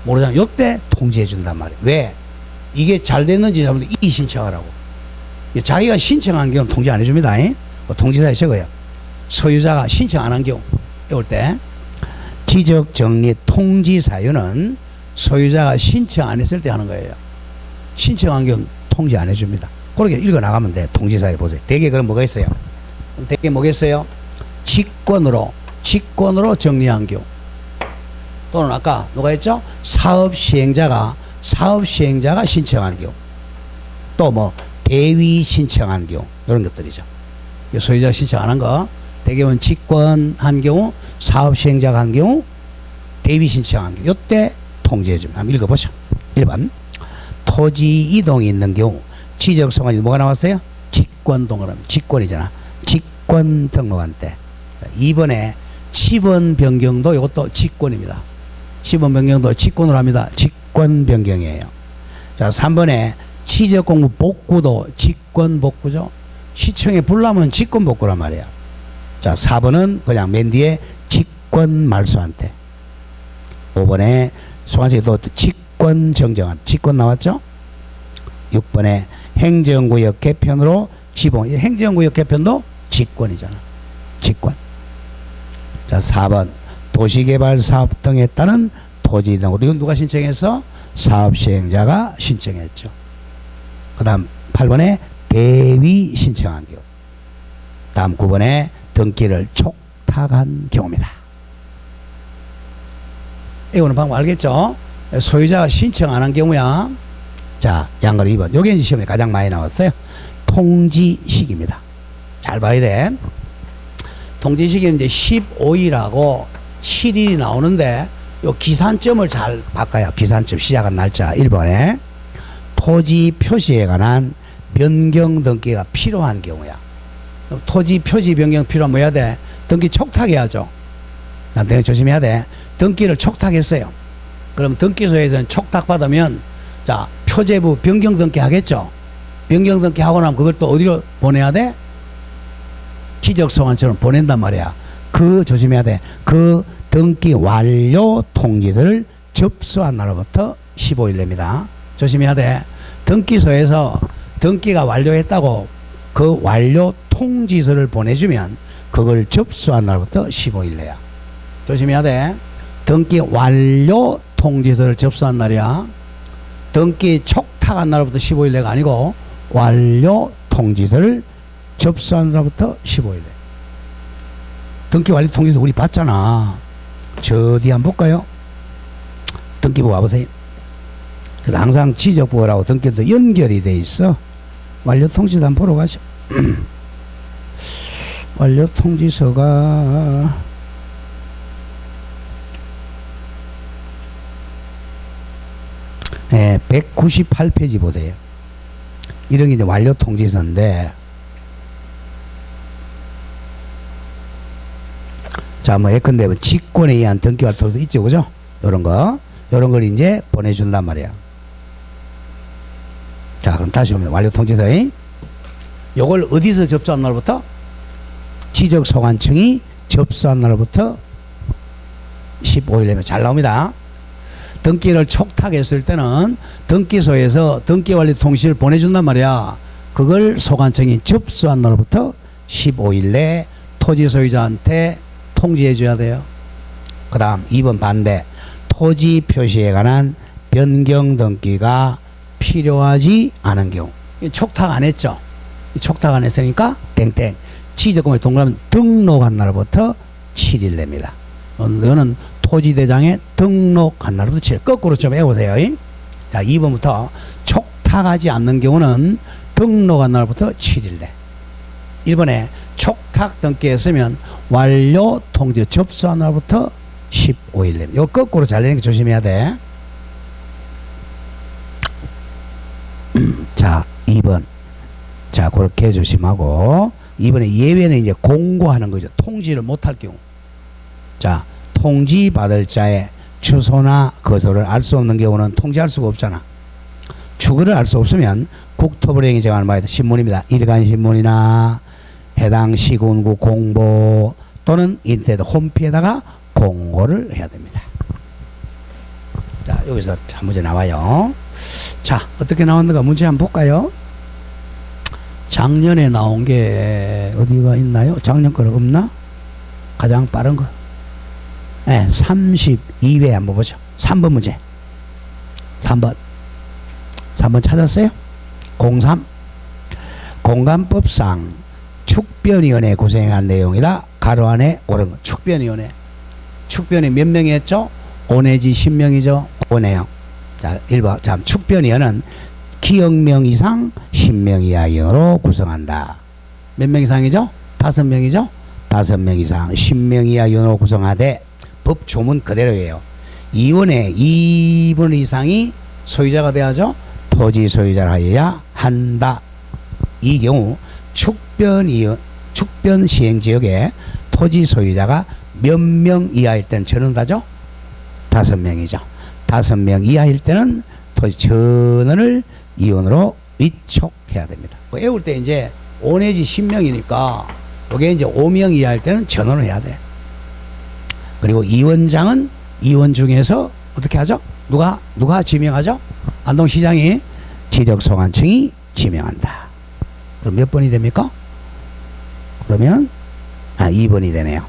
모르잖아. 이때 통지해 준단 말이에요. 왜? 이게 잘 됐는지 잘못됐는지 이 신청하라고. 자기가 신청한 경우는 통지 안 해줍니다. 통지사에 적어요. 소유자가 신청 안 한 경우 이럴 때 지적정리 통지 사유는 소유자가 신청 안 했을 때 하는 거예요. 신청한 경우 통지 안 해줍니다. 그렇게 읽어 나가면 돼. 통지사에 보세요. 대개 그럼 뭐가 있어요? 대개 뭐겠어요? 직권으로 정리한 경우, 또는 아까 누가 했죠? 사업 시행자가 신청한 경우, 또 뭐 대위 신청한 경우, 이런 것들이죠. 소유자가 신청 안 한 거 대개는 직권한 경우, 사업 시행자가 한 경우, 대위 신청한 경우, 이때 통지해 줍니다. 한번 읽어보죠. 1번 토지 이동이 있는 경우 지적소관이 뭐가 나왔어요? 직권 동그라미. 직권이잖아. 직권 등록한 때. 2번에 지번 변경도 이것도 직권입니다. 지번 변경도 직권으로 합니다. 직권 변경이에요. 자 3번에 지적공부 복구도 직권 복구죠. 시청에 불나면 직권 복구란 말이야. 자 4번은 그냥 맨 뒤에 직권 말소한 때. 5번에 소관청이 또 직권 정정한 직권 나왔죠. 6번에 행정구역 개편으로 지봉. 행정구역 개편도 직권이잖아. 직권. 자 4번 도시개발사업 등에 따른 토지 등으로. 이건 누가 신청했어? 사업시행자가 신청했죠. 그 다음 8번에 대위 신청한 경우. 다음 9번에 등기를 촉탁한 경우입니다. 이거는 방금 알겠죠? 소유자가 신청 안 한 경우야. 자 양걸 2번. 요게 시험에 가장 많이 나왔어요. 통지식입니다. 잘 봐야 돼. 통지식에는 이제 15일하고 7일이 나오는데 요 기산점을 잘 바꿔요. 기산점 시작한 날짜 1번에 토지 표시에 관한 변경 등기가 필요한 경우야. 토지 표시 변경 필요하면 뭐 해야 돼? 등기 촉탁해야죠. 내가 조심해야 돼. 등기를 촉탁했어요. 그럼 등기소에서는 촉탁받으면 자 표제부 변경 등기 하겠죠. 변경 등기 하고 나면 그걸 또 어디로 보내야 돼? 지적소관청으로 보낸단 말이야. 그 조심해야 돼. 그 등기 완료 통지서를 접수한 날로부터 15일 내입니다. 조심해야 돼. 등기소에서 등기가 완료했다고 그 완료 통지서를 보내주면 그걸 접수한 날부터 15일 내야. 조심해야 돼. 등기 완료 통지서를 접수한 날이야. 등기 촉탁한 날부터 15일 내가 아니고 완료 통지서를 접수한 날부터 15일. 등기관리 통지서 우리 봤잖아. 저 어디 한번 볼까요? 등기부 와보세요. 그래서 항상 지적부하고 등기도 연결이 돼 있어. 완료 통지서 한번 보러 가죠. 완료 통지서가 네, 198페이지 보세요. 이런 게 이제 완료 통지서인데, 자, 뭐, 예컨대 직권에 의한 등기할 통지서 있죠, 그죠? 요런 걸 이제 보내준단 말이야. 자, 그럼 다시 봅니다. 완료 통지서. 요걸 어디서 접수한 날부터? 지적소관청이 접수한 날부터 15일 내면 잘 나옵니다. 등기를 촉탁했을 때는 등기소에서 등기관리 통지를 보내준단 말이야. 그걸 소관청이 접수한 날부터 15일 내 토지 소유자한테 통지해 줘야 돼요. 그 다음 2번 반대. 토지 표시에 관한 변경 등기가 필요하지 않은 경우. 촉탁 안 했죠. 촉탁 안 했으니까 땡땡. 지적금액 동그라미 등록한 날부터 7일 냅니다. 이거는 토지대장에 등록한 날부터 7일. 거꾸로 좀 해보세요. 자, 2번부터 촉탁하지 않는 경우는 등록한 날부터 7일 내. 1번에 촉탁 등기했으면 완료 통지 접수한 날부터 15일 내. 이거 거꾸로 잘 내는 게 조심해야 돼. 자, 2번. 자, 그렇게 조심하고, 2번에 예외는 이제 공고하는 거죠. 통지를 못할 경우. 자, 통지 받을 자의 주소나 거소를 알 수 없는 경우는 통지할 수가 없잖아. 주거를 알 수 없으면 국토부령이 정하는 바에 신문입니다. 일간신문이나 해당 시군구 공보 또는 인터넷 홈페이지에다가 공고를 해야 됩니다. 자, 여기서 한 문제 나와요. 자, 어떻게 나왔는가 문제 한번 볼까요? 작년에 나온 게 어디가 있나요? 작년 거는 없나? 가장 빠른 거. 네, 32회 한번 보죠. 3번 문제. 3번 찾았어요? 03. 공간법상 축변위원회 구성한 내용이라 가로 안에 옳은 거. 축변위원회. 축변이 몇 명이 했죠? 5 내지 10명이죠. 5네요. 자, 1번. 자, 축변위원회는 기억명 이상 10명 이하로 구성한다. 몇 명 이상이죠? 5명이죠? 5명 이상 10명 이하로 구성하되 법 조문 그대로예요. 이원에 2분 이상이 소유자가 돼야죠. 토지 소유자를 하여야 한다. 이 경우 축변 시행지역에 토지 소유자가 몇 명 이하일 때는 전원다죠? 5명이죠. 5명 이하일 때는 토지 전원을 이원으로 위촉해야 됩니다. 외울 때 이제 5 내지 10명이니까 여기에 이제 5명 이하일 때는 전원을 해야 돼. 그리고 이원장은 이원 중에서 어떻게 하죠? 누가 지명하죠? 안동시장이 지적소관청이 지명한다. 그럼 몇 번이 됩니까? 그러면 2번이 되네요.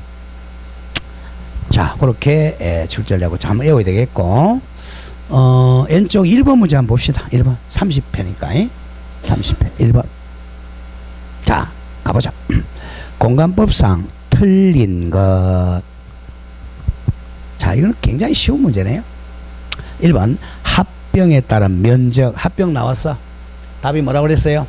자, 그렇게 출제하려고 한번 외워야 되겠고, 왼쪽 1번 문제 한번 봅시다. 1번 30회니까 30회 1번. 자, 가보자. 공간법상 틀린 것. 자, 이거는 굉장히 쉬운 문제네요. 1번 합병에 따른 면적. 합병 나왔어. 답이 뭐라고 그랬어요?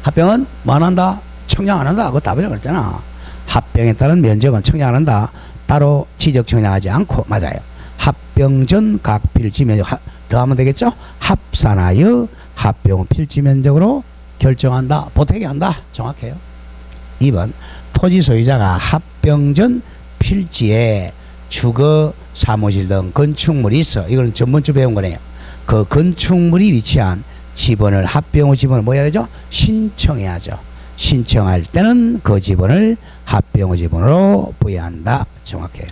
합병은 뭐 안 한다? 청약 안 한다. 그거 답이라고 그랬잖아. 합병에 따른 면적은 청약 안 한다. 따로 지적 청약하지 않고. 맞아요. 합병 전 각 필지 면적 더 하면 되겠죠? 합산하여 합병 필지 면적으로 결정한다. 보태게 한다. 정확해요. 2번 토지 소유자가 합병 전 필지에 주거, 사무실 등 건축물이 있어. 이거는 전번주 배운 거네요. 그 건축물이 위치한 지번을 합병 후 지번을 뭐 해야 되죠? 신청해야죠. 신청할 때는 그 지번을 합병 후 지번으로 부여한다. 정확해요.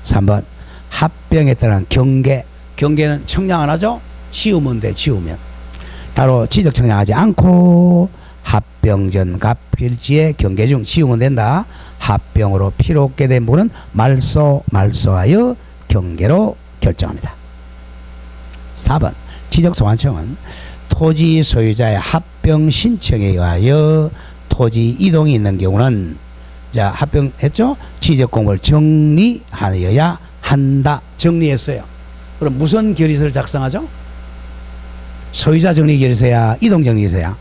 3번 합병에 따른 경계. 경계는 청약 안 하죠? 지우면 돼. 지우면. 따로 지적 청약하지 않고 합병 전 각 필지의 경계 중 지우면 된다. 합병으로 필요 없게 된 부분은 말소하여 경계로 결정합니다. 4번 지적소관청은 토지 소유자의 합병 합병 신청에 의하여 토지 이동이 있는 경우는 자 합병했죠? 지적 공부를 정리하여야 한다. 정리했어요. 그럼 무슨 결의서를 작성하죠? 소유자 정리 결의서야 이동 정리 결의서야.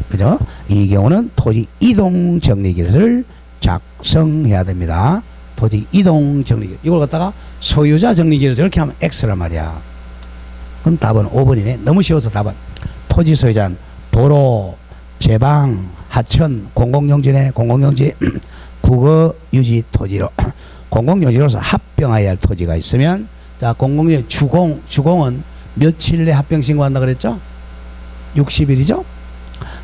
그죠? 이 경우는 토지 이동 정리 결의서를 작성해야 됩니다. 토지 이동 정리 이걸 갖다가 소유자 정리 결의서 이렇게 하면 X란 말이야. 그럼 답은 5번이네. 너무 쉬워서 답은 토지 소유자는 도로, 제방, 하천, 공공용지네. 공공용지 국어 유지 토지로 공공용지로서 합병해야 할 토지가 있으면 자 공공용 주공은 며칠 내 합병 신고한다 그랬죠? 60일이죠?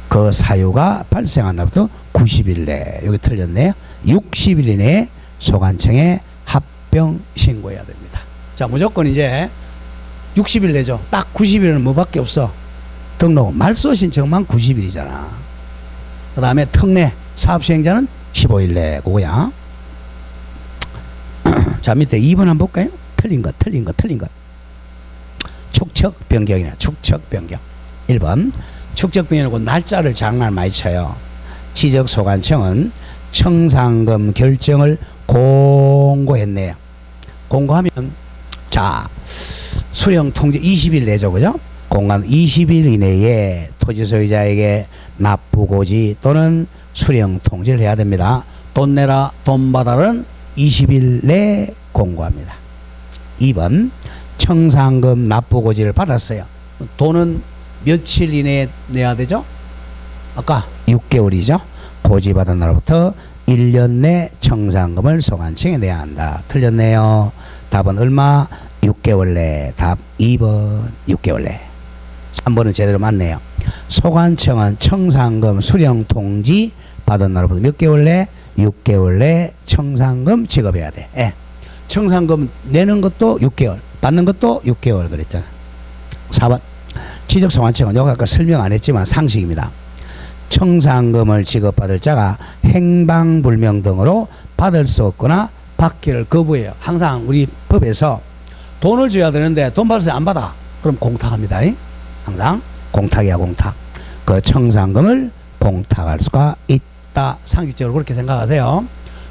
그 사유가 발생한 날부터 90일 내 여기 틀렸네요. 60일 이내에 소관청에 합병 신고해야 됩니다. 자 무조건 이제 60일 내죠. 딱 90일은 뭐밖에 없어. 등록 말소 신청만 90일이잖아. 그 다음에 특례 사업시행자는 15일 내 그거야. 자 밑에 2번 한번 볼까요? 틀린 것. 축척 변경이네. 축척 변경. 1번 축척 변경이고 날짜를 장난 많이 쳐요. 지적소관청은 청산금 결정을 공고했네요. 공고하면 자 수령 통지 20일 내죠. 그죠? 공간 20일 이내에 토지 소유자에게 납부고지 또는 수령 통지를 해야 됩니다. 돈 내라 돈 받아는 20일 내 공고합니다. 2번 청산금 납부고지를 받았어요. 돈은 며칠 이내에 내야 되죠? 아까 6개월이죠. 고지받은 날부터 1년 내 청산금을 소관청에 내야 한다. 틀렸네요. 답은 얼마? 6개월 내. 답 2번 6개월 내. 3번은 제대로 맞네요. 소관청은 청산금 수령 통지 받은 날부터 몇 개월 내? 6개월 내 청산금 지급해야 돼. 예. 청산금 내는 것도 6개월, 받는 것도 6개월 그랬잖아. 4번 지적소관청은 여기 아까 설명 안 했지만 상식입니다. 청산금을 지급받을 자가 행방불명 등으로 받을 수 없거나 받기를 거부해요. 항상 우리 법에서 돈을 줘야 되는데 돈 받을 때 안 받아. 그럼 공탁합니다. 항상 공탁이야 공탁. 그 청산금을 공탁할 수가 있다. 상식적으로 그렇게 생각하세요.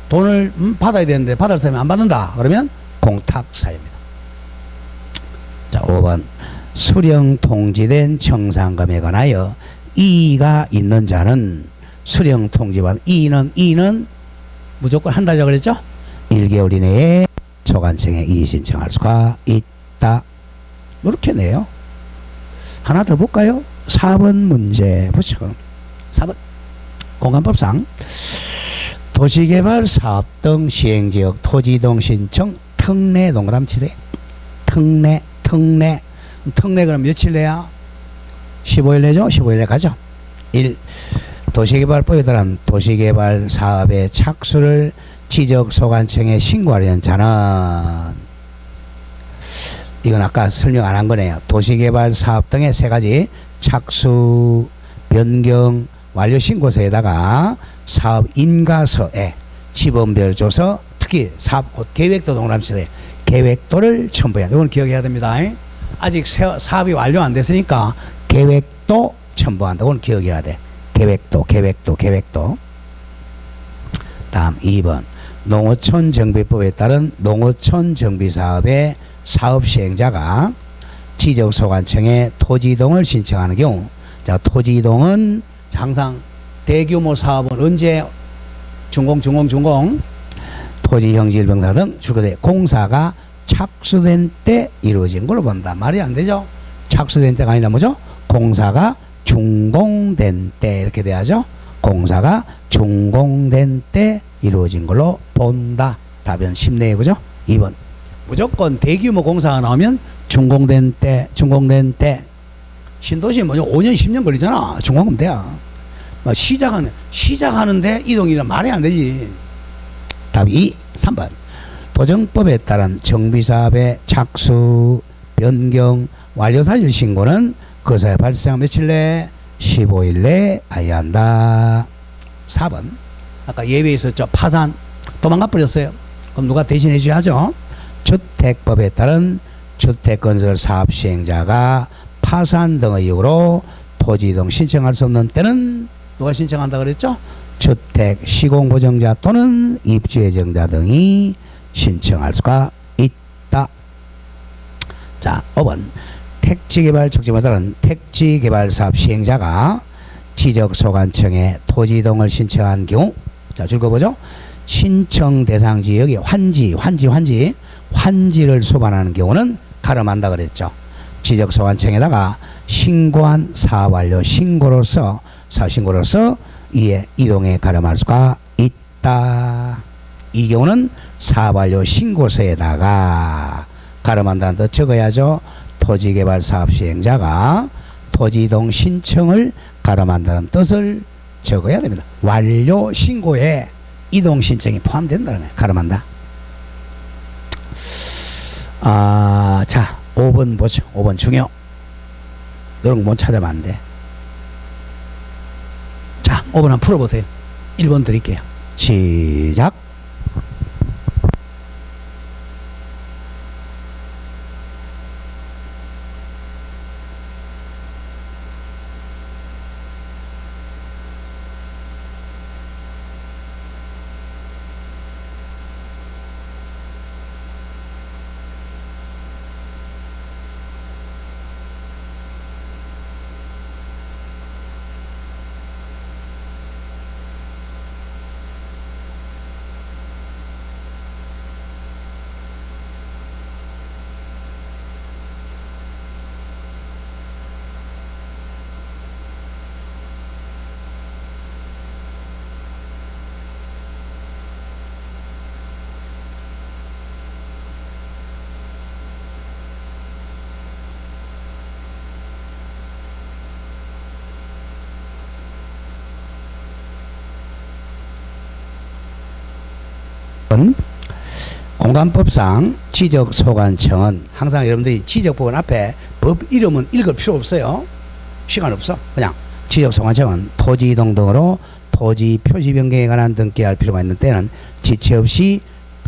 돈을 받아야 되는데 받을 사람이 안 받는다. 그러면 공탁 사유입니다. 자 5번 수령 통지된 청산금에 관하여 이의가 있는 자는 수령 통지받은 이의는 무조건 한 달이라고 그랬죠? 1개월 이내에 소관청에 이의 신청할 수가 있다. 이렇게 내요. 하나 더 볼까요? 4번 문제 보시고 4번 공간법상 도시개발 사업 등 시행지역 토지이동 신청 특례 동그라미 치세요. 특례 그럼 며칠 내야? 15일 내죠? 15일 내 가죠. 1. 도시개발법에 따른 도시개발 사업의 착수를 지적소관청에 신고하려는 자는 이건 아까 설명 안 한 거네요. 도시개발 사업 등의 세 가지 착수, 변경, 완료 신고서에다가 사업 인가서에 지번별 조서 특히 사업 계획도 동그라미 치세요. 계획도를 첨부해야 돼. 이건 기억해야 됩니다. 아직 사업이 완료 안 됐으니까 계획도 첨부한다. 이건 기억해야 돼. 계획도. 다음 2번 농어촌 정비법에 따른 농어촌 정비사업의 사업 시행자가 지적소관청에 토지이동을 신청하는 경우 자 토지이동은 항상 대규모 사업은 언제 준공 토지형질병사 등 주거대 공사가 착수된 때 이루어진 걸로 본다. 말이 안 되죠. 착수된 때가 아니라 뭐죠? 공사가 준공된 때 이렇게 돼야죠. 공사가 준공된 때 이루어진 걸로 본다. 답은 쉽네요. 그죠? 2번 무조건 대규모 공사가 나오면 준공된 때 신도시 뭐죠? 5년 10년 걸리잖아. 준공하면 돼야. 시작하는데 이동이란 말이 안 되지. 답이 3번 도정법에 따른 정비사업의 착수, 변경, 완료사실 신고는 그 사회 발생 며칠 내? 15일 내에 해야 한다. 4번 아까 예외 있었죠. 파산 도망가 버렸어요. 그럼 누가 대신해 줘야 하죠. 주택법에 따른 주택건설 사업 시행자가 파산 등의 이유로 토지 이동 신청할 수 없는 때는 누가 신청한다 그랬죠? 주택 시공보정자 또는 입주예정자 등이 신청할 수가 있다. 자, 5번 택지개발 촉진법에서는 택지개발사업 시행자가 지적소관청에 토지 이동을 신청한 경우, 자, 읽어보죠. 신청 대상 지역이 환지를 수반하는 경우는 가름한다 그랬죠. 지적소관청에다가 신고한 사업 완료 신고로서 이에 이동에 가름할 수가 있다. 이 경우는 사업 완료 신고서에다가 가름한다는 뜻 적어야죠. 토지개발 사업 시행자가 토지 이동 신청을 가름한다는 뜻을 적어야 됩니다. 완료 신고에 이동 신청이 포함된다는 거예요. 가름한다. 자, 5번 보죠. 5번 중요. 이런 거 못 찾아면 안 돼. 자, 5번 한번 풀어보세요. 1번 드릴게요. 시작. 공간법상 지적소관청은 항상 여러분들이 지적법원 앞에 법 이름은 읽을 필요 없어요. 시간 없어. 그냥 지적소관청은 토지 이동 등으로 토지 표시 변경에 관한 등기할 필요가 있는 때는 지체 없이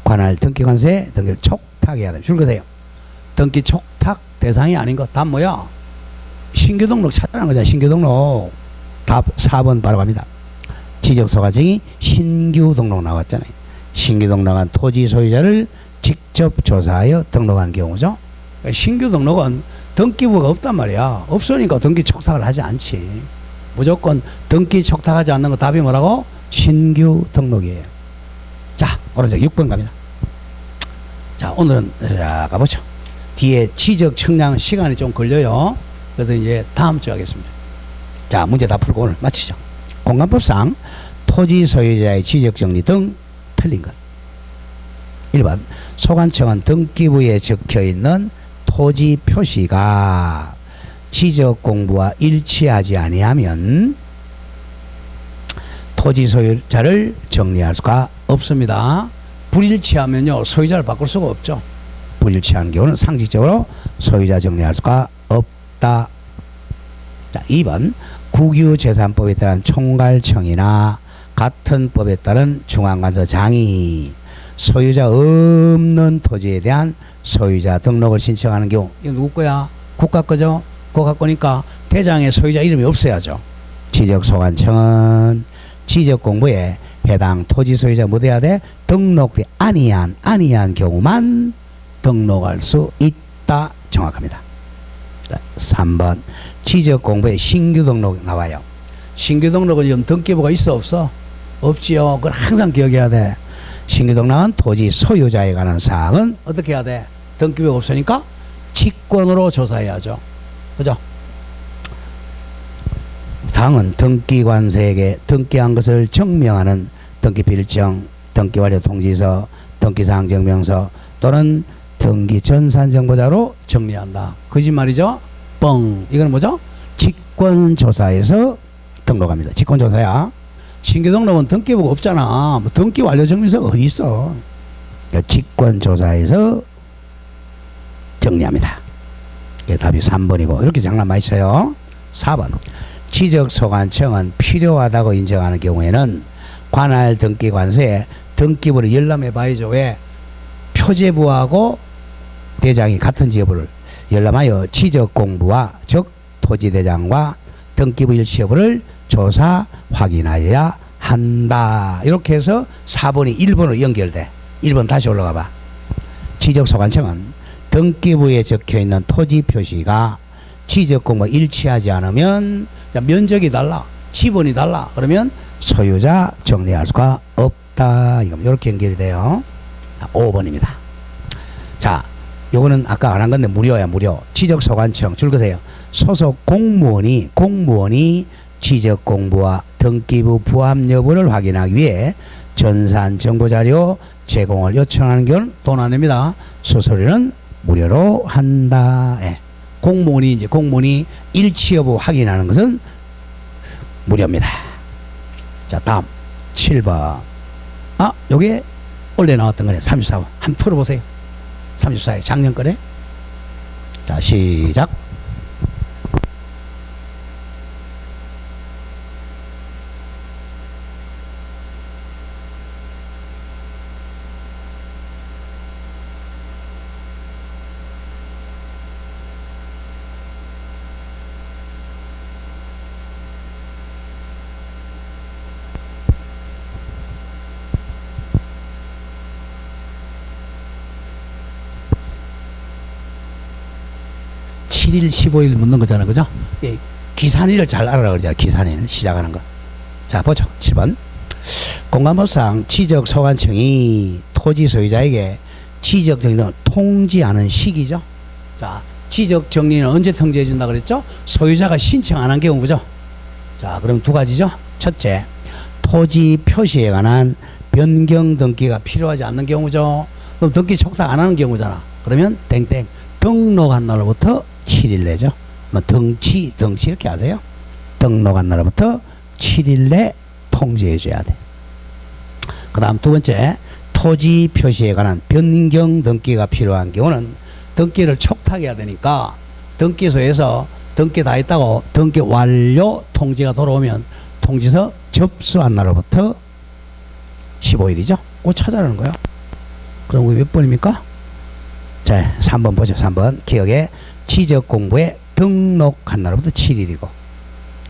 관할 등기관세에 등기를 촉탁해야 됩니다. 줄 거세요. 등기 촉탁 대상이 아닌 것 답 뭐야? 신규 등록 찾아라는 거잖아. 신규 등록. 답 4번 바로 갑니다. 지적소관청이 신규 등록 나왔잖아요. 신규 등록한 토지 소유자를 직접 조사하여 등록한 경우죠. 신규 등록은 등기부가 없단 말이야. 없으니까 등기 촉탁을 하지 않지. 무조건 등기 촉탁하지 않는 거 답이 뭐라고? 신규 등록이에요. 자, 오른쪽 6번 갑니다. 자, 오늘은 자, 가보죠. 뒤에 지적 청량 시간이 좀 걸려요. 그래서 이제 다음 주에 하겠습니다. 자, 문제 다 풀고 오늘 마치죠. 공간법상 토지 소유자의 지적 정리 등 틀린 것. 1번 소관청은 등기부에 적혀있는 토지 표시가 지적 공부와 일치하지 아니하면 토지 소유자를 정리할 수가 없습니다. 불일치하면요 소유자를 바꿀 수가 없죠. 불일치하는 경우는 상식적으로 소유자 정리할 수가 없다. 자, 2번 국유재산법에 따른 총괄청이나 같은 법에 따른 중앙관서장이 소유자 없는 토지에 대한 소유자 등록을 신청하는 경우, 이거 누구 거야? 국가 거죠? 국가 거니까 대장에 소유자 이름이 없어야죠. 지적소관청은 지적공부에 해당 토지 소유자 뭐 돼야 돼? 등록돼 아니한 경우만 등록할 수 있다. 정확합니다. 3번 지적공부에 신규 등록 나와요. 신규 등록은 지금 등기부가 있어 없어? 없지요. 그걸 항상 기억해야 돼. 신규 등록한 토지 소유자에 관한 사항은 어떻게 해야 돼? 등기부가 없으니까 직권으로 조사해야죠. 그죠? 사항은 등기관세에게 등기한 것을 증명하는 등기필증, 등기완료 통지서, 등기사항 증명서 또는 등기 전산정보자로 정리한다. 거짓말이죠? 뻥. 이건 뭐죠? 직권조사에서 등록합니다. 직권조사야. 신규 등록은 등기부가 없잖아. 뭐 등기 완료 증명서가 어디 있어? 그러니까 직권조사에서 정리합니다. 이게 답이 3번이고 이렇게 장난 많이 쳐요. 4번 지적소관청은 필요하다고 인정하는 경우에는 관할 등기관서에 등기부를 열람해 봐야죠. 왜? 표제부하고 대장이 같은 지역을 열람하여 지적공부와 즉 토지대장과 등기부 일치 여부를 조사 확인하여야 한다. 이렇게 해서 4번이 1번으로 연결돼. 1번 다시 올라가 봐. 지적소관청은 등기부에 적혀있는 토지 표시가 지적공부와 일치하지 않으면 면적이 달라, 지번이 달라 그러면 소유자 정리할 수가 없다. 이렇게 연결이 돼요. 5번입니다. 자, 요거는 아까 안 한 건데 무료야, 무료. 지적소관청 줄거세요. 소속 공무원이 지적공부와 등기부 부합 여부를 확인하기 위해 전산 정보자료 제공을 요청하는 경우는 돈 안 냅니다. 수수료는 무료로 한다. 예. 공무원이 일치 여부 확인하는 것은 무료입니다. 자, 다음 7번. 아, 요게 원래 나왔던 거네. 34번. 한번 풀어보세요. 34에 작년 거래. 자, 시작. (7일) (15일) 묻는 거잖아, 그죠? 예, 기산일을 잘 알아라 그러잖아. 기산일 시작하는 거. 자, 보죠. 7번. 공간법상 지적소관청이 토지 소유자에게 지적정리 등을 통지하는 시기죠. 자, 지적정리는 언제 통지해 준다 그랬죠? 소유자가 신청 안 한 경우, 그죠? 자, 그럼 두 가지죠. 첫째, 토지 표시에 관한 변경 등기가 필요하지 않는 경우죠. 그럼 등기 촉탁 안 하는 경우잖아. 그러면 땡땡 등록한 날로부터 7일 내죠. 뭐 등치 이렇게 하세요. 등록한 날로부터 7일 내 통지해 줘야 돼. 그 다음 두 번째, 토지 표시에 관한 변경 등기가 필요한 경우는 등기를 촉탁해야 되니까 등기소에서 등기 다 했다고 등기 완료 통지가 돌아오면 통지서 접수한 날로부터 15일이죠. 그거 찾아라는 거야. 그럼 그게 몇 번입니까? 자, 3번 보죠. 3번. 기억에 지적공부에 등록한 날로부터 7일이고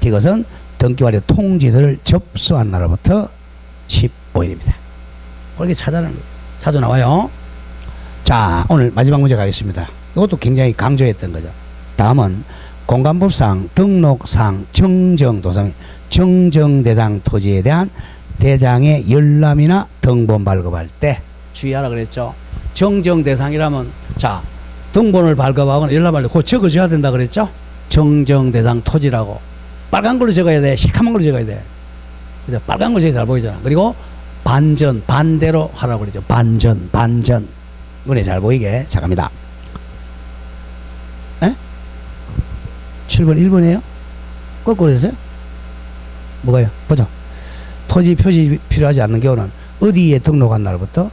이것은 등기완료 통지서를 접수한 날로부터 15일입니다. 그렇게 찾아 나와요. 자, 오늘 마지막 문제 가겠습니다. 이것도 굉장히 강조했던 거죠. 다음은 공간법상 등록상 정정도상 정정대상 토지에 대한 대장의 열람이나 등본 발급할 때 주의하라 그랬죠. 정정대상이라면 자, 등본을 발급하거나 열람할 때 그거 적어줘야 된다 그랬죠. 정정대상 토지라고 빨간 걸로 적어야 돼. 시커먼 걸로 적어야 돼. 그래서 빨간 거 제일 잘 보이잖아. 그리고 반대로 하라고 그러죠. 반전 눈에 잘 보이게. 자, 갑니다. 에? 7번 1번이에요? 거꾸로 했어요? 뭐가요? 보죠. 토지 표시 필요하지 않는 경우는 어디에 등록한 날부터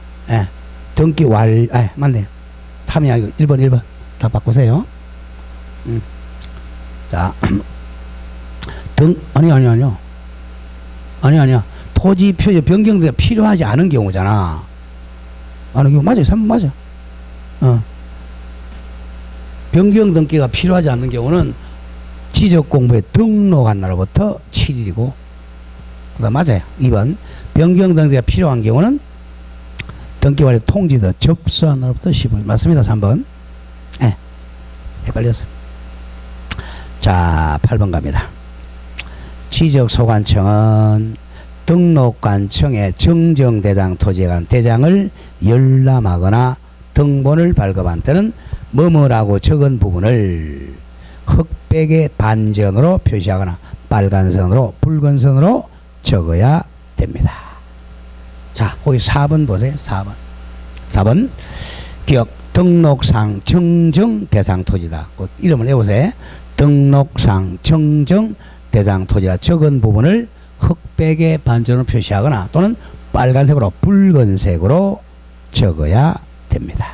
등기 맞네요. 탐이 아니고 1번 다 바꾸세요. 자, 아니야. 토지 표시 변경이 필요하지 않은 경우잖아. 맞아요. 3번 맞아. 변경 등기가 필요하지 않는 경우는 지적공부에 등록한 날부터 7일이고 그다음 맞아요. 2번 변경 등기가 필요한 경우는 등기완료 통지서 접수한 날부터 15일 맞습니다. 3번. 헷갈렸어. 자, 8번 갑니다. 지적소관청은 등록관청에 정정대장 토지에 관한 대장을 열람하거나 등본을 발급한 때는 뭐뭐라고 적은 부분을 흑백의 반전으로 표시하거나 빨간 선으로 붉은 선으로 적어야 됩니다. 자, 거기 4번 보세요. 4번 기억 등록상 정정대상 토지다. 그 이름을 외우세요. 등록상 정정대상 토지라 적은 부분을 흑백의 반전으로 표시하거나 또는 빨간색으로 붉은색으로 적어야 됩니다.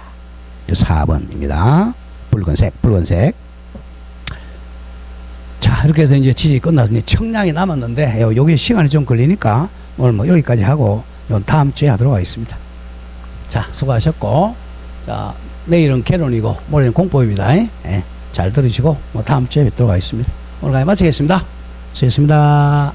4번입니다. 붉은색. 자, 이렇게 해서 이제 지식이 끝나서 이제 청량이 남았는데 여기 시간이 좀 걸리니까 오늘 뭐 여기까지 하고 다음 주에 하도록 하겠습니다. 자, 수고하셨고, 자, 내일은 개론이고 모레는 공법입니다. 잘 들으시고 다음 주에 뵙도록 하겠습니다. 오늘 강의 마치겠습니다. 수고했습니다.